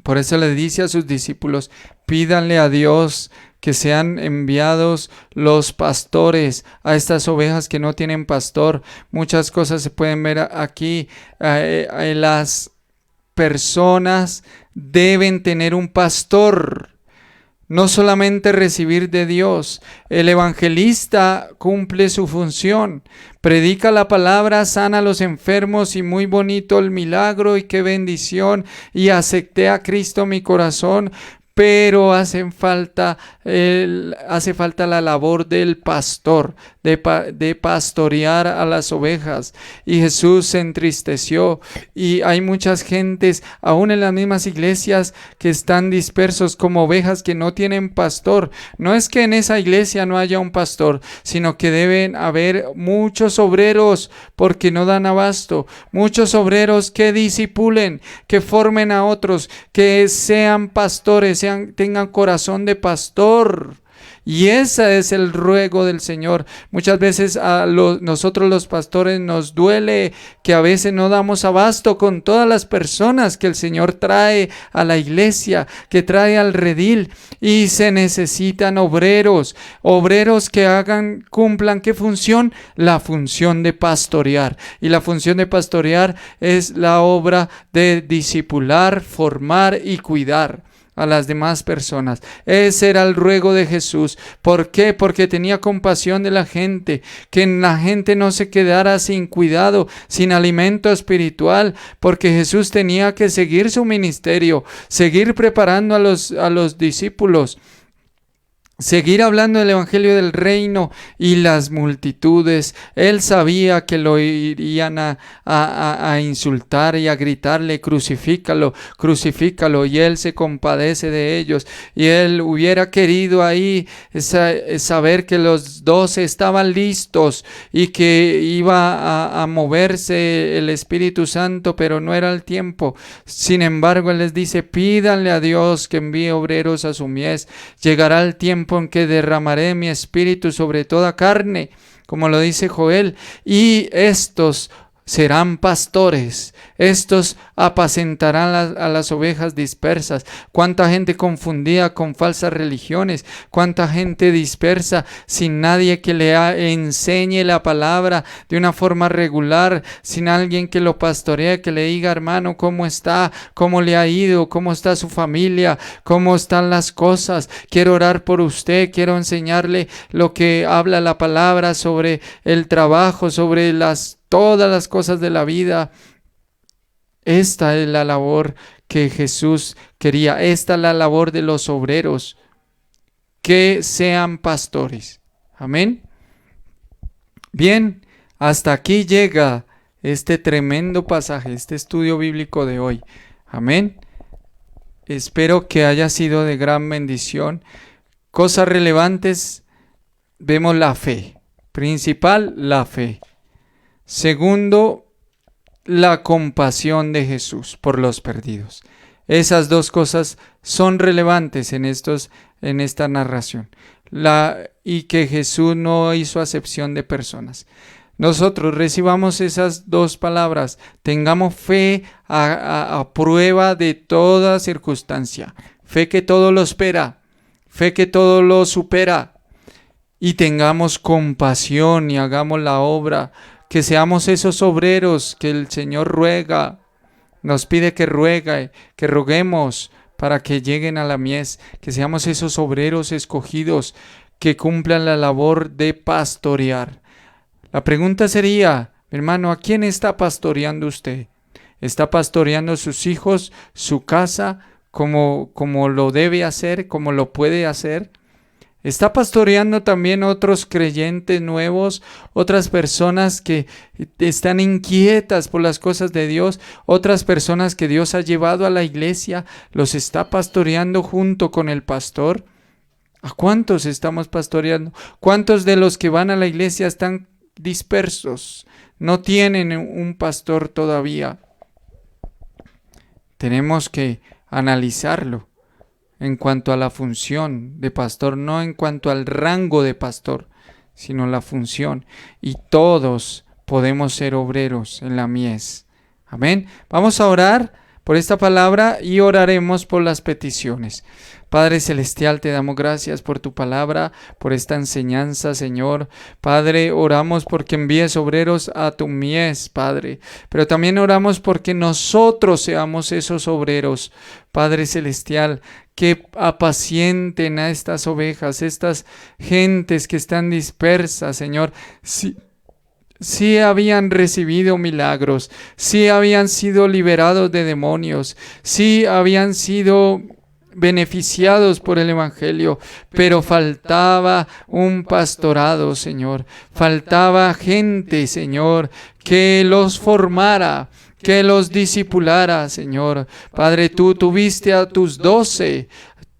Por eso le dice a sus discípulos: pídanle a Dios que sean enviados los pastores a estas ovejas que no tienen pastor. Muchas cosas se pueden ver aquí. Las personas deben tener un pastor. No solamente recibir de Dios. El evangelista cumple su función. Predica la palabra, sana a los enfermos, y muy bonito el milagro y qué bendición. Y acepté a Cristo en mi corazón. pero hace falta la labor del pastor, de pastorear a las ovejas. Y Jesús se entristeció, y hay muchas gentes, aún en las mismas iglesias, que están dispersos como ovejas que no tienen pastor. No es que en esa iglesia no haya un pastor, sino que deben haber muchos obreros, porque no dan abasto. Muchos obreros que discipulen, que formen a otros, que sean pastores, tengan corazón de pastor. Y ese es el ruego del Señor. Muchas veces nosotros los pastores nos duele que a veces no damos abasto con todas las personas que el Señor trae a la iglesia, que trae al redil, y se necesitan obreros que cumplan ¿qué función? La función de pastorear. Y la función de pastorear es la obra de discipular, formar y cuidar a las demás personas. Ese era el ruego de Jesús. ¿Por qué? Porque tenía compasión de la gente, que la gente no se quedara sin cuidado, sin alimento espiritual, porque Jesús tenía que seguir su ministerio, seguir preparando a los discípulos, seguir hablando del evangelio del reino, y las multitudes, él sabía que lo irían a insultar y a gritarle: crucifícalo, crucifícalo, y él se compadece de ellos, y él hubiera querido ahí saber que los 12 estaban listos y que iba a moverse el Espíritu Santo, pero no era el tiempo. Sin embargo, él les dice: pídanle a Dios que envíe obreros a su mies. Llegará el tiempo en que derramaré mi espíritu sobre toda carne, como lo dice Joel, y estos serán pastores, estos apacentarán a las ovejas dispersas. Cuánta gente confundida con falsas religiones, cuánta gente dispersa sin nadie que le enseñe la palabra de una forma regular, sin alguien que lo pastoree, que le diga: hermano, ¿cómo está? ¿Cómo le ha ido? ¿Cómo está su familia? ¿Cómo están las cosas? Quiero orar por usted, quiero enseñarle lo que habla la palabra sobre el trabajo, sobre todas las cosas de la vida. Esta es la labor que Jesús quería. Esta es la labor de los obreros, que sean pastores. Amén. Bien, hasta aquí llega este tremendo pasaje, este estudio bíblico de hoy. Amén. Espero que haya sido de gran bendición. Cosas relevantes: vemos la fe. Principal, la fe. Segundo, la compasión de Jesús por los perdidos. Esas dos cosas son relevantes en esta narración. Y que Jesús no hizo acepción de personas. Nosotros recibamos esas dos palabras. Tengamos fe a prueba de toda circunstancia. Fe que todo lo espera. Fe que todo lo supera. Y tengamos compasión y hagamos la obra. Que seamos esos obreros que el Señor nos pide que roguemos para que lleguen a la mies. Que seamos esos obreros escogidos que cumplan la labor de pastorear. La pregunta sería: hermano, ¿a quién está pastoreando usted? ¿Está pastoreando a sus hijos, su casa, como lo debe hacer, como lo puede hacer? ¿Está pastoreando también otros creyentes nuevos, otras personas que están inquietas por las cosas de Dios, otras personas que Dios ha llevado a la iglesia? ¿Los está pastoreando junto con el pastor? ¿A cuántos estamos pastoreando? ¿Cuántos de los que van a la iglesia están dispersos? No tienen un pastor todavía. Tenemos que analizarlo en cuanto a la función de pastor, no en cuanto al rango de pastor, sino la función. Y todos podemos ser obreros en la mies. Amén. Vamos a orar por esta palabra y oraremos por las peticiones. Padre Celestial, te damos gracias por tu palabra, por esta enseñanza, Señor. Padre, oramos porque envíes obreros a tu mies, Padre. Pero también oramos porque nosotros seamos esos obreros, Padre Celestial, que apacienten a estas ovejas, estas gentes que están dispersas, Señor. Sí habían recibido milagros, sí habían sido liberados de demonios, sí habían sido beneficiados por el Evangelio, pero faltaba un pastorado, Señor. Faltaba gente, Señor, que los formara, que los discipulara, Señor. Padre, tú tuviste a tus 12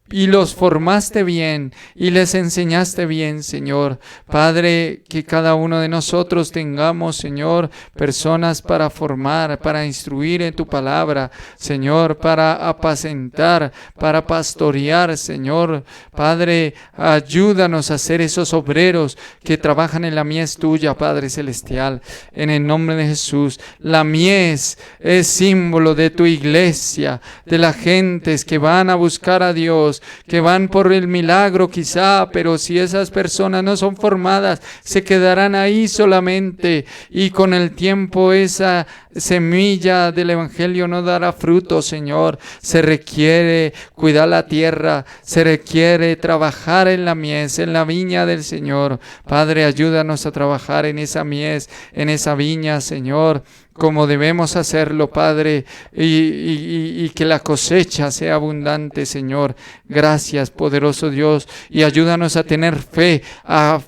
y los formaste bien y les enseñaste bien, Señor. Padre, que cada uno de nosotros tengamos, Señor, personas para formar, para instruir en tu palabra, Señor, para apacentar, para pastorear, Señor. Padre, ayúdanos a ser esos obreros que trabajan en la mies tuya, Padre Celestial, en el nombre de Jesús. La mies es símbolo de tu iglesia, de las gentes que van a buscar a Dios, que van por el milagro quizá, pero si esas personas no son formadas, se quedarán ahí solamente, y con el tiempo esa semilla del Evangelio no dará fruto, Señor. Se requiere cuidar la tierra, se requiere trabajar en la mies, en la viña del Señor. Padre, ayúdanos a trabajar en esa mies, en esa viña, Señor, como debemos hacerlo, Padre, y que la cosecha sea abundante, Señor. Gracias, poderoso Dios, y ayúdanos a tener fe a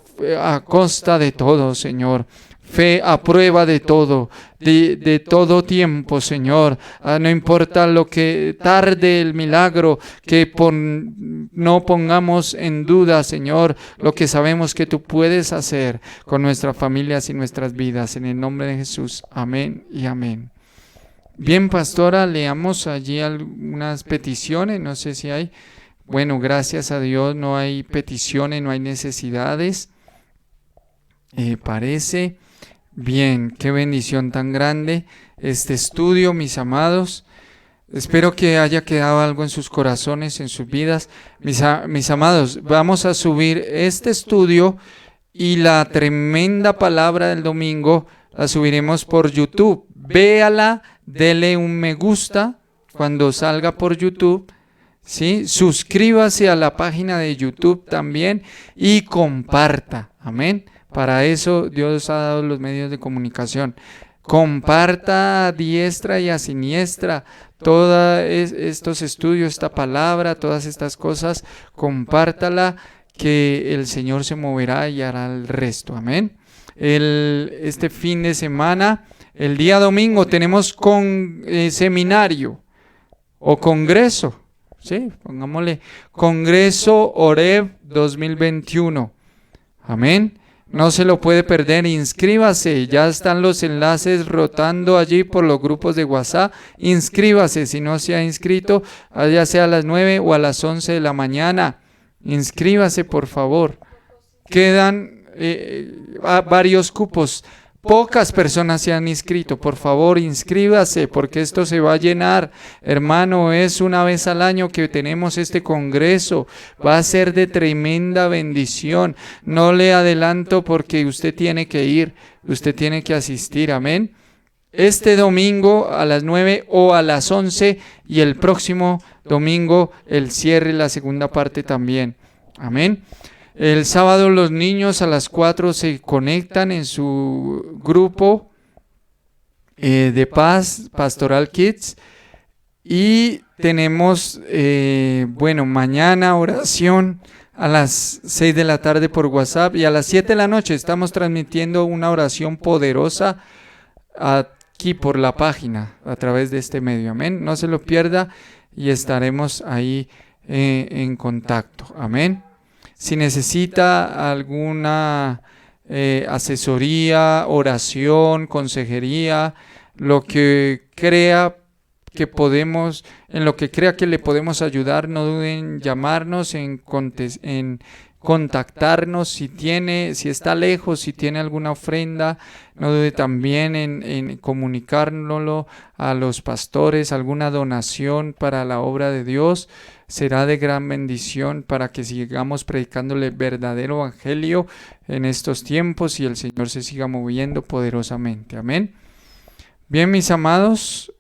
costa de todo, Señor. Fe a prueba de todo, de todo tiempo, Señor. No importa lo que tarde el milagro, que no pongamos en duda, Señor, lo que sabemos que tú puedes hacer con nuestras familias y nuestras vidas. En el nombre de Jesús. Amén y amén. Bien, pastora, leamos allí algunas peticiones. No sé si hay. Bueno, gracias a Dios no hay peticiones, no hay necesidades. Parece... Bien, qué bendición tan grande este estudio, mis amados. Espero que haya quedado algo en sus corazones, en sus vidas. Mis amados, vamos a subir este estudio y la tremenda palabra del domingo la subiremos por YouTube. Véala, dele un me gusta cuando salga por YouTube, ¿sí? Suscríbase a la página de YouTube también y comparta. Amén. Para eso Dios ha dado los medios de comunicación. Comparta a diestra y a siniestra todos estos estudios, esta palabra, todas estas cosas. Compártala, que el Señor se moverá y hará el resto. Amén. Este fin de semana, el día domingo, tenemos seminario o congreso. Sí, pongámosle Congreso Oreb 2021. Amén. No se lo puede perder, inscríbase, ya están los enlaces rotando allí por los grupos de WhatsApp. Inscríbase si no se ha inscrito, ya sea a las 9 o a las 11 de la mañana. Inscríbase, por favor. Quedan varios cupos. Pocas personas se han inscrito. Por favor, inscríbase, porque esto se va a llenar. Hermano, es una vez al año que tenemos este congreso. Va a ser de tremenda bendición. No le adelanto porque usted tiene que ir, usted tiene que asistir. Amén. Este domingo a las 9 o a las 11 y el próximo domingo el cierre, la segunda parte también. Amén. El sábado los niños a las 4 se conectan en su grupo de paz, Pastoral Kids. Y tenemos, mañana oración a las 6 de la tarde por WhatsApp. Y a las 7 de la noche estamos transmitiendo una oración poderosa aquí por la página, a través de este medio. Amén. No se lo pierda y estaremos ahí en contacto. Amén. Si necesita alguna asesoría, oración, consejería, lo que crea que podemos, en lo que crea que le podemos ayudar, no duden en llamarnos, en contactarnos. Si está lejos, si tiene alguna ofrenda, no dude también en comunicárnoslo a los pastores. Alguna donación para la obra de Dios será de gran bendición para que sigamos predicándole el verdadero evangelio en estos tiempos y el Señor se siga moviendo poderosamente. Amén. Bien, mis amados,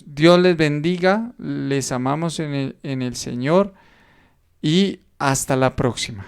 Dios les bendiga, les amamos en el Señor y hasta la próxima.